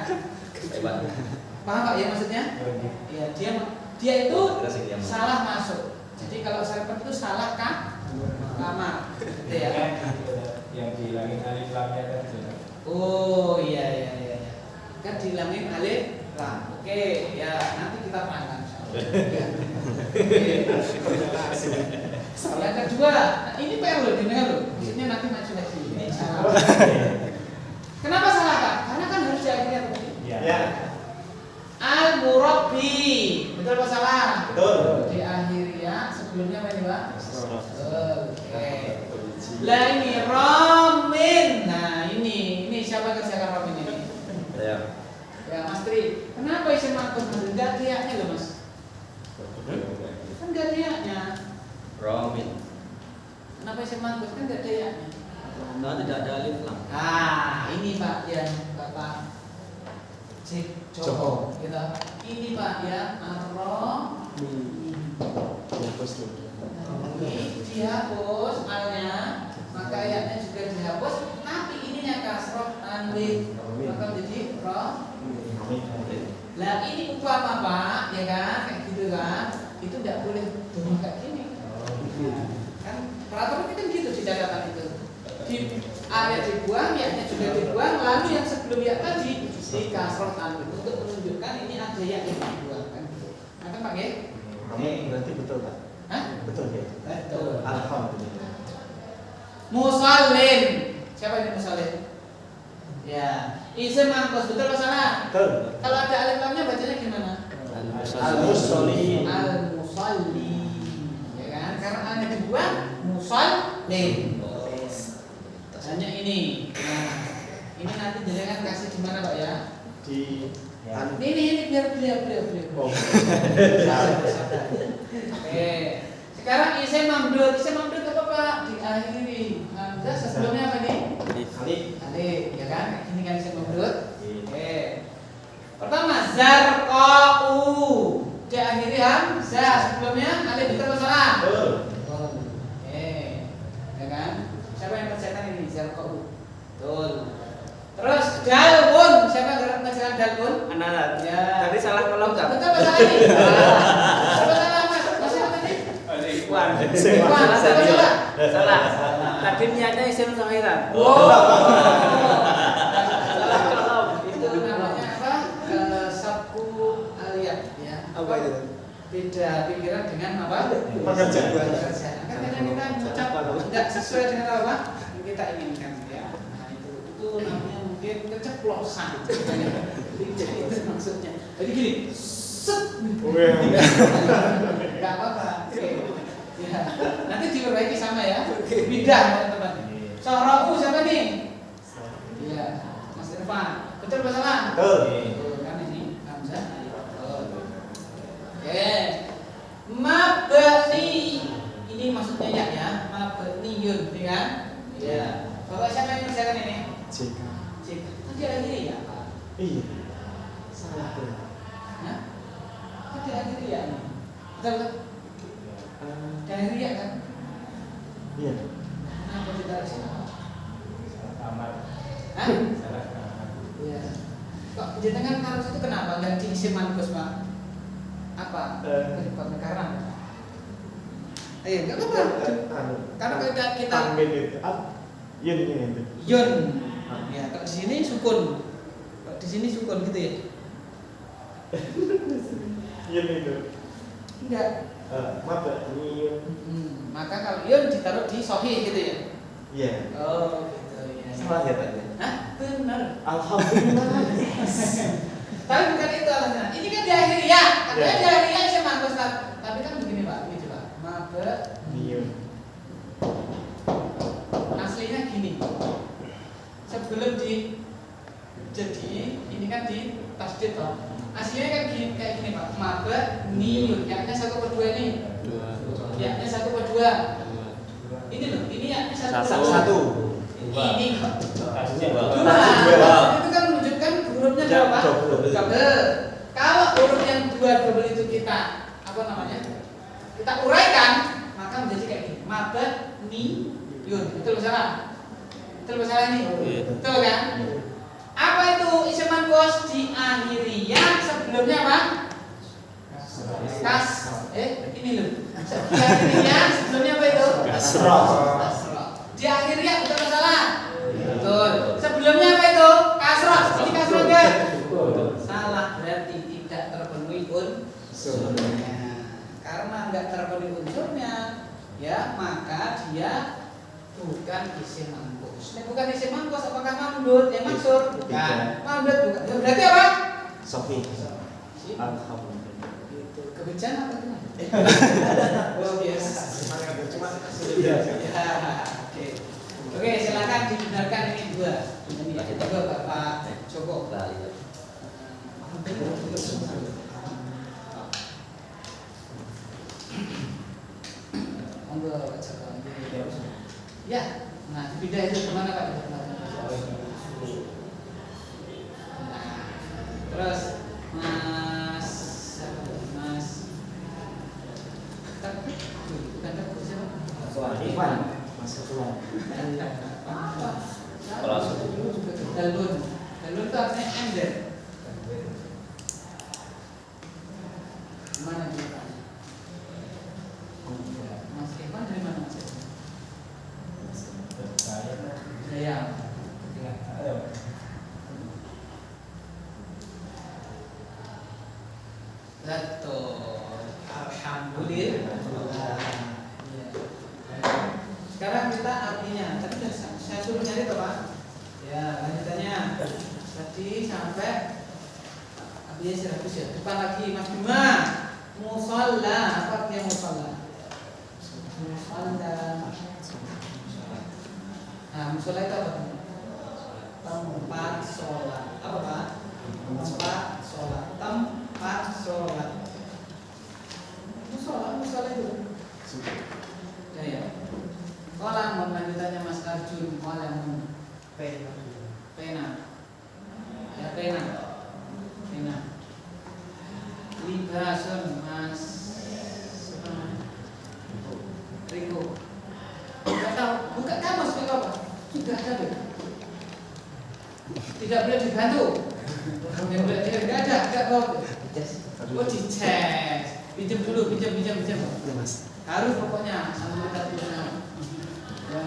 Paham Pak ya maksudnya? Ya, dia itu salah masuk. Jadi kalau serpent itu salah kah? Kamar. Gitu ya. Yang dihilangin alif lamnya tadi. Oh iya. Kan dihilangin alif lam. Oke, ya nanti kita paham. Ya. Yang kedua, nah, ini PR loh, dengar loh. Maksudnya nanti maju lagi. Ini salah. Kenapa salah Pak? Karena kan harus diakhiri apa? Ya. Al-Murabbi. Betul apa salah? Betul. Diakhiri ya. Sebelumnya apa ini Pak? Lah ini Romin. Nah ini siapa kerjakan Romin ini? Saya. Ya Mas Tri. Kenapa isim manqus? Enggak riaknya loh Mas. Kan enggak riaknya. Romin. Kenapa isim manqus? Kan enggak riaknya. Karena tidak ada alif lam. Ini Pak yang Bapak Cek Joko gitu. Ini Pak ya ini dihapus alnya, maka ayatnya juga dihapus, tapi ininya kasroh tanwin, maka menjadi roh. Lah ini upama Pak, ya kan, kayak gitu kan, itu tidak boleh turun kayak gini. Kan peraturan itu kan gitu di catatan itu. Di ayat dibuang, ayatnya juga dibuang, lalu yang sebelum ya tadi di kasroh tanwin untuk menunjukkan ini ada yang dibuang kan. Nah kan Pak ya? Berarti betul Pak? Hah? Betul ya? Betul. Alhamdulillah. Musallin. Siapa ini musallin? Ya, isim manqus betul atau salah? Betul. Kalau ada alif lamnya bacanya gimana? Al-Musallin. Al-Musallin. Ya kan? Karena alif dibuang musallin. Hanya ini. Nah, ini nanti jenengan kasih di mana Pak ya? Di Ini biar beliau. Oh. Oke. Sekarang isim mamdud. Isim mamdud apa Pak? Diakhiri hamzah sebelumnya apa nih? Alif, ya kan? Ini kan isim mamdud. Oke. Pertama zarqau. Diakhiri hamzah sebelumnya alif, betul atau salah? Betul. Oke. Ya kan? Siapa yang mengerjakan ini? Zarqau. Betul. Terus dalbun, siapa yang mengerjakan dalbun? Anak. Ya. Tadi salah kolom enggak? Betul masalah ini. Betul salah Mas. Masih apa tadi? Ikhwan. Ikhwan. Salah. Tadi niatnya isim sangiran. Wow. Salah kolom. Itu namanya apa? Sabku aliyat ya. Apa itu? Beda pikiran dengan apa? Pekerjaan. Pekerjaan. Kan kadang kita mengucap tidak sesuai dengan apa yang kita inginkan ya. Nah itu namanya mungkin keceplosan. Jadi itu maksudnya. Jadi gini, set. Enggak apa-apa. Oke. Ya. Nanti diperbaiki sama ya. Bidah teman-teman. Sorau siapa nih? Iya, Mas Irfan. Betul apa salah? Betul. Betul kan ini Hamzah. Oke. Mabni. Ini maksudnya ya, mabniyun, ya kan? Iya. Bapak siapa yang mengerjakan ini? Cik. Cik. Tadi akhiri ya? Iya. Salah tuh. Hah? Tadi akhiri ya ini. Betul. Dari ya kan? Iya. Kenapa tidak harus? Amat. Hah? Salah amat. Iya. Kok jenengan harus itu kenapa ganti isim manqus Pak? Apa? Karena ayo, enggak apa-apa. Karena kita Tanwin itu. Yun ini. yun. Ya, kalau di sini sukun. Kalau di sini sukun gitu ya? Yun itu. Enggak. Mabniyun. Maka kalau yun ditaruh di sahih gitu ya? Iya. Oh, gitu ya. Salah ya Pak? Hah? Benar. Alhamdulillah. Tapi bukan itu alasannya. Ini kan di akhir ya. Katanya Ya. di akhir ya saya manqus. Tapi kan begini Pak, gitu Pak. Niyun. Aslinya gini. Sebelum jadi ini kan di tasdid Pak. Aslinya kan gini, kayak gini Pak. Mabniyun. Yaknya 1/2 ini. Yaknya 1/2. Ini loh, ini yaknya 1/2. Ini Pak. Dua. Itu kan menunjukkan hurufnya berapa? Double. Kalau huruf yang double itu kita apa namanya? Kita uraikan, maka menjadi kayak gini. Mabniyun. Betul salah? Betul salah ini? Betul kan? Apa itu isim manqus diakhiri ya sebelumnya apa? Ini loh. Diakhiri ya sebelumnya apa itu? Kasroh. Diakhiri ya betul atau salah? Betul. Sebelumnya apa itu? Kasroh. Ini kasroh enggak? Salah, berarti tidak terpenuhi unsurnya. Karena enggak terpenuhi unsurnya, ya maka dia bukan isim manqus. Ini bukan isim manqus, apakah mamdud? Yang maksud? Bukan. Mamdud bukan. Berarti apa? Sofi. Alhamdulillah. Itu kebencian apa gimana? Oh biasa. Cuma Ya, oke. monggo Pak Joko. Ya, nah pindah itu kemana Pak? Nah, terus Mas bukan siapa? Ivan. Mas Ketua. Kelas. Dalun itu artinya ember. Mana kita? Mas Ivan dari mana Mas? Saya. Betul. Alhamdulillah. Ya. Sekarang kita artinya. Tadi saya suruh nyari tuh Pak. Ya, lanjutannya. Tadi sampai artinya serabus ya. Depan lagi Mas Bima. Musalla. Apa artinya musalla? Musalla. Nah, musalla itu apa? Tempat sholat. Apa Pak? Tempat sholat. Tempat sholat. Musola itu. Ya. Kolam lanjutannya Mas Arjun. Kolam pena. Ya pena. Libasun Mas Riko. Enggak tahu. Buka kamus enggak apa? Sudah ada. Tidak boleh dibantu. Enggak ada. Oh dicek. Pinjam dulu. Ya, Mas. Harus pokoknya sambil kita pinjam. Ya.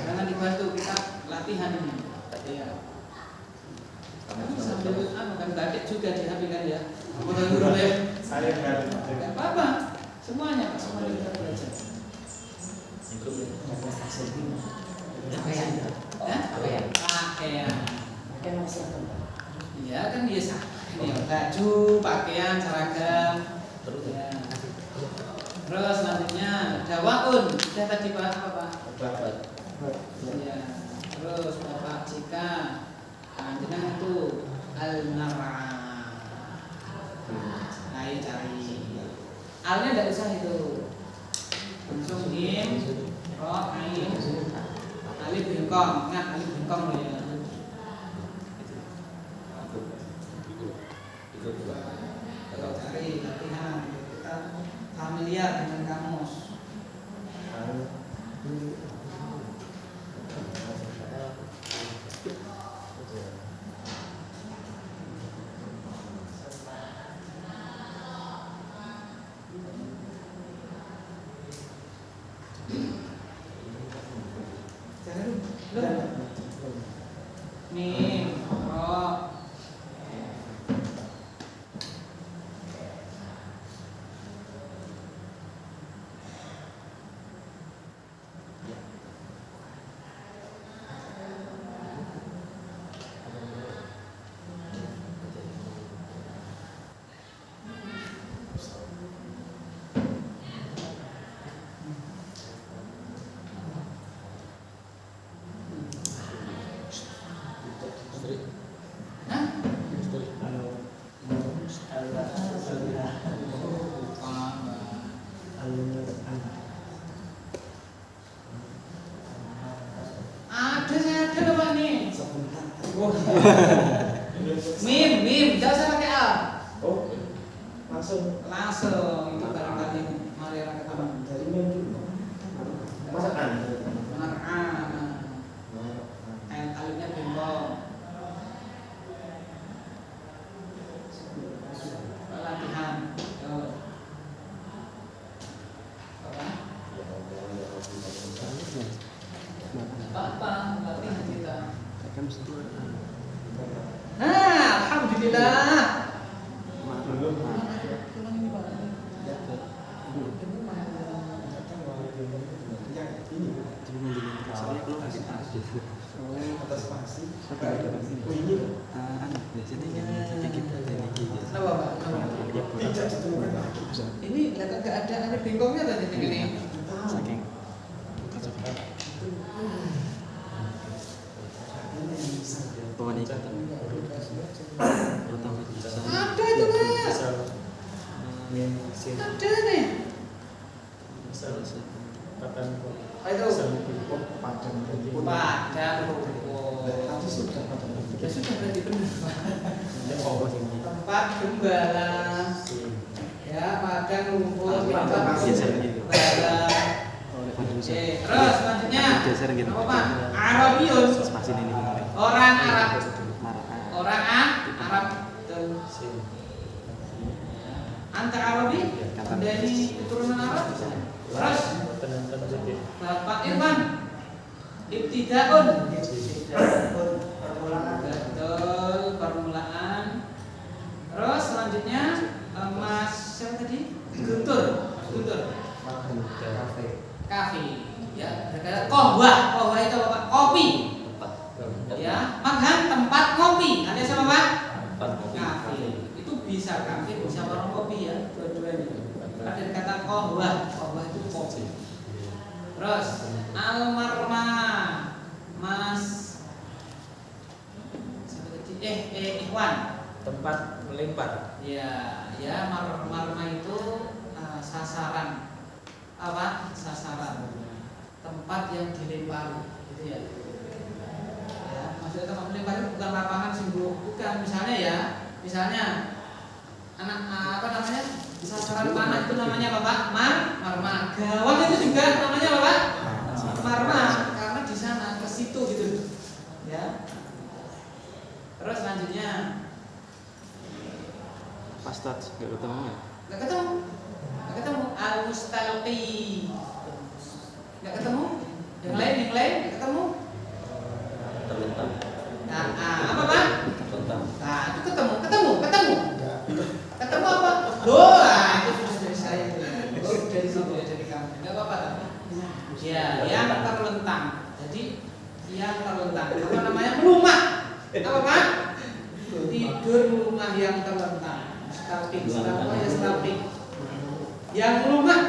Jangan dibantu, kita latihan ini. Ya. Sambil kan batik juga di HP kan ya. Bukan guru ya. Saya enggak. Enggak apa-apa. Semuanya kita belajar. Pakaian. Iya kan biasa. Ini baju, pakaian, seragam. Ya. Terus selanjutnya dawaun. Sudah tadi Pak apa Pak? Obat. Ya. Terus Bapak jika jenengan itu al-nara. Cari. Alnya tidak usah itu. Langsung im, ro, ain, alif bengkong. Ingat alif bengkong loh ya. Kalau cari latihan kita familiar dengan kamus. Mim, ro. Ada Pak nih. Mim, jangan usah pakai A. Oh, langsung Langsung itu barangkali mari ketemu. dari mem dulu. Masakan. Alifnya bengkong. Latihan. Apa latihan kita? Alhamdulillah. Ini nggak ada bengkongnya tadi ini. Ada itu Mas. Ada nih. gembala. Ya, makan rumput, makan Geser rumput. gitu. Gembala. Oke, terus selanjutnya Geser gitu. apa Pak? Arabiyun. Spasin ini kemarin. Orang Arab. Marah. Orang Arab. Betul. Anta Arabi? Dari keturunan Arab? Terus Bapak Irfan. Ibtidaun. Betul, permulaan. Terus selanjutnya Mas siapa tadi? Guntur. Kafe. Ya, kohwah itu apa Pak? Kopi. Ya, makan tempat kopi. Ada sama Pak? Kafe. Itu bisa kafe, bisa warung kopi ya, dua-duanya. Ada kata kohwah itu kopi. Terus almarma, Mas siapa tadi? Ikhwan. Tempat melempar. Ya, marma itu sasaran. Apa? Sasaran. Tempat yang dilempari, gitu ya. Ya, maksudnya tempat melempari bukan lapangan sungguh, bukan. Misalnya anak apa namanya? Sasaran panah itu namanya apa Pak? Marma. Gawang itu juga namanya apa Pak? Marma, karena di sana ke situ gitu. Ya. Terus selanjutnya Pastad enggak ketemu ya? Nggak ketemu al-mustalqi. Nggak ketemu. Yang lain nggak ketemu. Terlentang. Nah, apa Pak? Terlentang. Nah, itu ketemu. Ketemu apa? Doa. Itu sudah dari saya. Oh, dari situ ya, dari kamu. Nggak apa-apa. Ya, yang terlentang. Jadi yang terlentang. Apa namanya? Rumah. Apa Pak? Tidur rumah yang terlentang. Stalking. Yang rumah.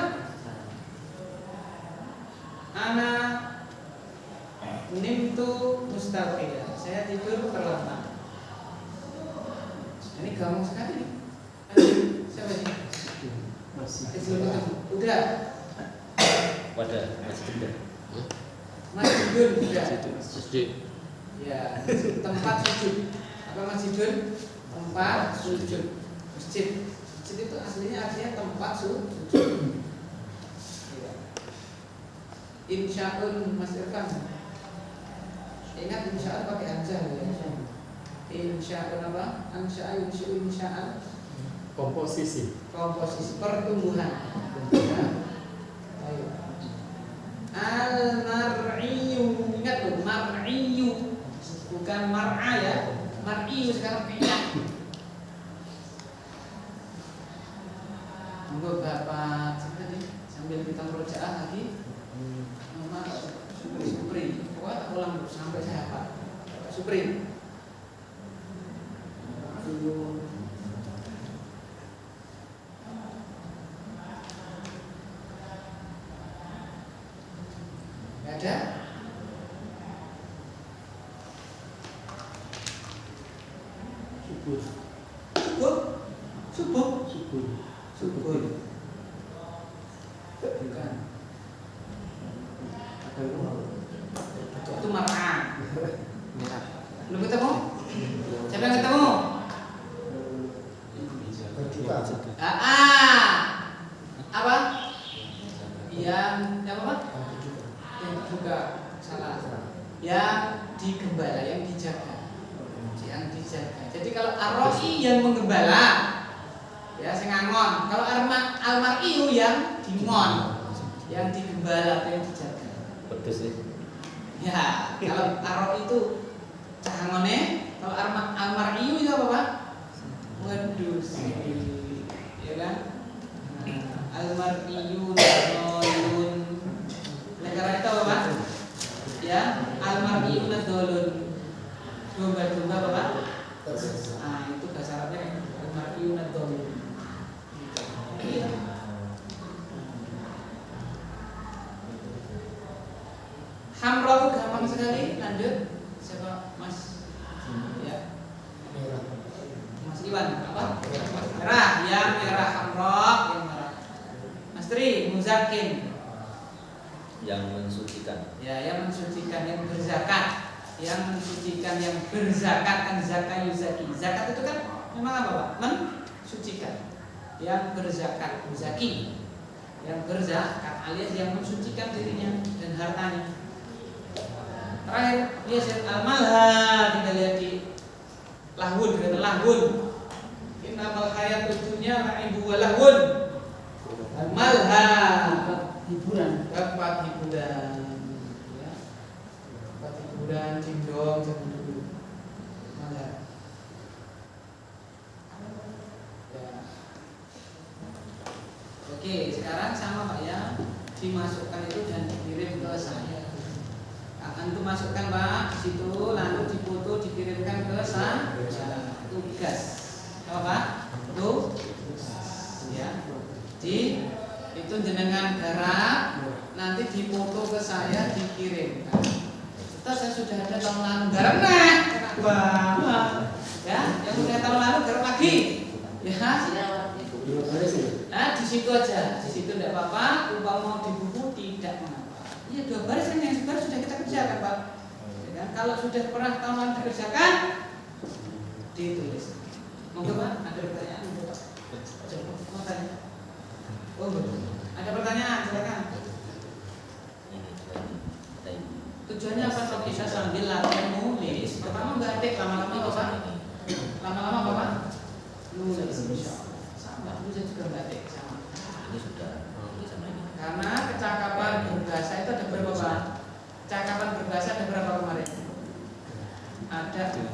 Anak nimtu mustaqil. Saya tidur terlentang. Ini gampang sekali. Siapa sih? Udah. Wadah masih tidak. Masjidun udah. Masjid. Ya, tempat sujud. Apa masjidun? Tempat sujud. Masjid itu aslinya artinya tempat sujud. Ya. Insya'un Mas Irfan. Ingat insya'un pakai hamzah ya. Insya'un apa? Insya'un Komposisi pertumbuhan. Ya. Ayo. Al-mar'iyu. Ingat tuh, mar'iyu. Bukan mar'a ya. Mar'iyu sekarang pindah. Monggo Bapak sambil kita merojaah lagi. Nama Supri. Pokoknya tak ulang sampai saya hafal. Supri. Gak ada? Subuh. Bukan. Itu marah. Belum ketemu? Siapa yang ketemu? Apa? Yang apa Pak? Yang dibuka. Salah. Yang digembala, yang dijaga. Jadi kalau arro'i yang menggembala, ya sing ngangon. Kalau almar'iyu yang dingon, yang digembala, yang dijaga. Pedes nih. Ya, kalau arro'i itu cahangone, kalau almar'iyu itu apa Pak? Waduh, ya kan? Almar'iyu nadolun. Negara itu apa Pak? Ya, almar'iyu nadolun. Domba apa Pak? Nah, itu bahasa Arabnya almar'iyu nadolun. Hamra'u gampang sekali. Lanjut. Siapa Mas? Ya. Mas Iwan apa? Merah, yang merah hamra, yang merah. Mas Tri, muzakin. Yang mensucikan. Ya, yang mensucikan, yang berzakat. Yang mensucikan, yang berzakat kan zakat yuzaki. Zakat itu kan memang apa Pak? sucikan, yang berzakat, zaki, yang berzakat alias yang mensucikan dirinya dan hartanya. Terakhir biasa al-malha, kita lihat di lahun, kata lahun. Innamal hayatud dunya la'ibu wa lahun. Al-malha, hiburan. tempat hiburan, ya. Tempat hiburan, cindong, zaman dulu. Malha. Ya. Oke, sekarang sama Pak ya, dimasukkan itu dan dikirim ke saya. Akan itu masukkan Pak di situ, lalu dipoto dikirimkan ke saya. Itu gas. Apa Pak? Itu ya. Itu jenengan garap, nanti dipoto ke saya dikirimkan. Terus saya sudah ada tahun lalu garap banget. Ya, yang udah tahun lalu garap lagi. Ya. Nah, di situ aja. Di situ tidak apa-apa, umpama mau di buku tidak mengapa. Iya, 2 baris kan yang sebenarnya sudah kita kerjakan Pak. Ya kan? Kalau sudah pernah tahun lalu dikerjakan, ditulis. Monggo Pak, ada pertanyaan? Monggo Pak. Coba, mau tanya. Oh, betul. Ada pertanyaan, silakan. Tujuannya apa kalau kita sambil latihan nulis? Pertama batik, lama-lama apa Pak? Lama-lama apa Pak? Nulis. Sama, nulis juga batik sama. Ini sudah sama ini. Karena kecakapan berbahasa itu ada berapa Pak? Kecakapan berbahasa ada berapa kemarin? Ada 4.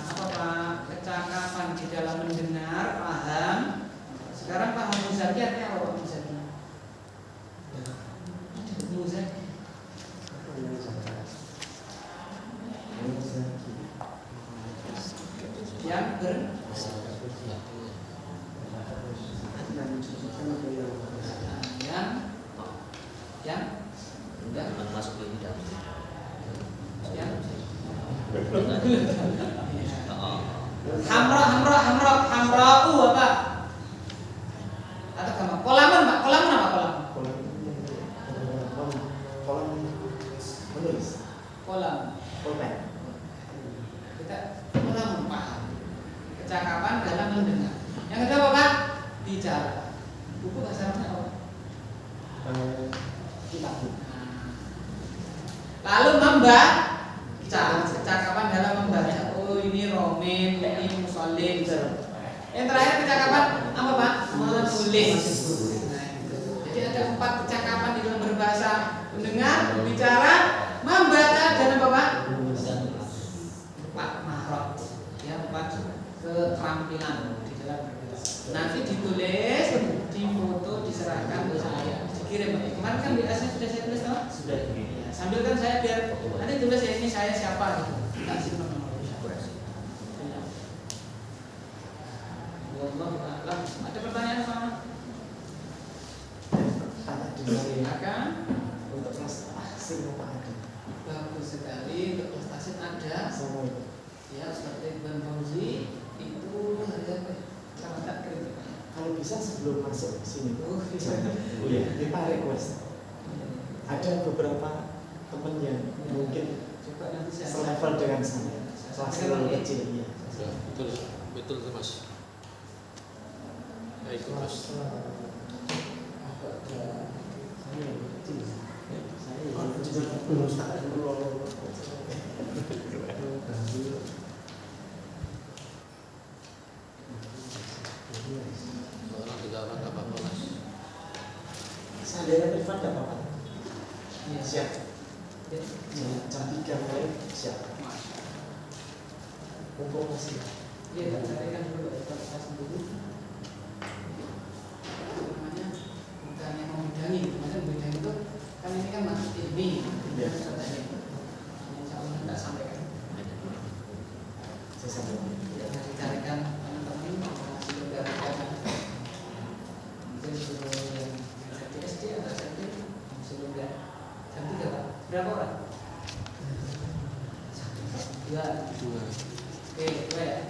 Apa Pak? Kecakapan di dalam mendengar, paham. Sekarang paham muzaki artinya apa Pak muzaki? Muzaki. Yang Jangan masuk ke dalam. Hamra'u apa? Atau kamu kolamun Pak? Kolamun apa kolam? Kolam. Kita kolamun paham. Kecakapan dalam mendengar. Yang kedua apa Pak? Bicara. Buku bahasa Arabnya apa? Lalu membaca, kecakapan dalam membaca. Oh ini romin, ini musallin. Yang terakhir kecakapan apa Pak? Menulis. Nah, jadi ada 4 kecakapan di dalam berbahasa: mendengar, bicara, membaca, dan apa Pak? 4 mahrot. Ya, 4 keterampilan di dalam berbahasa. Nanti ditulis, difoto, diserahkan ke saya, dikirim. Kemarin kan biasanya sudah saya tulis toh? Sudah. Ya, sambil kan saya biar nanti tulis ya ini saya siapa gitu. Kasih nomor. Wallahu a'lam. Ada pertanyaan Pak? Silakan. Untuk prestasi apa ada? Bagus sekali, untuk prestasi ada. Ya, seperti Bang Fauzi itu ada sangat kritik. Kalau bisa sebelum masuk ke sini, Iya. kita request. Ada beberapa teman yang mungkin Coba nanti saya selevel dengan saya, kelas terlalu kecil ya. Betul tuh Mas. Ya itu Mas. Orang juga nggak apa-apa Mas. Saya privat nggak apa-apa. Iya. Siap. Jam 3 mulai siap. Untuk masih. Iya, carikan dulu kualitas dulu. Namanya bukannya membidangi, maksudnya membidangi itu kan ini kan masuk ilmi. Iya. Insya Allah tidak sampaikan. Saya sampaikan. Ya, dicarikan teman-teman masih bergabung. Mungkin suruh yang di SD atau SMP masih juga. Jam 3 Pak. Berapa orang? 2. Oke, 2 ya.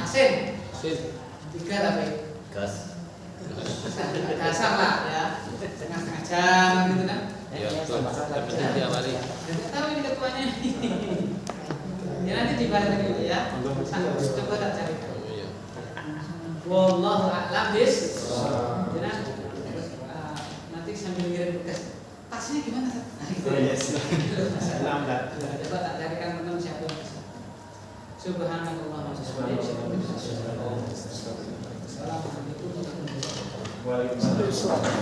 Asin. 3 tapi. Gas. Dasar lah ya. Setengah jam gitu kan. Ya betul. Yang penting diawali. Tidak tahu ini ketuanya. Ya nanti dibahas lagi dulu ya. Coba tak cari. Iya. Wallahu a'lam bis. Nanti sambil ngirim bekas. Tasnya gimana? Oh iya, lambat. Coba tak carikan teman siapa yang bisa. Subhanallah wa bihamdihi. Assalamualaikum warahmatullahi wabarakatuh. Waalaikumsalam.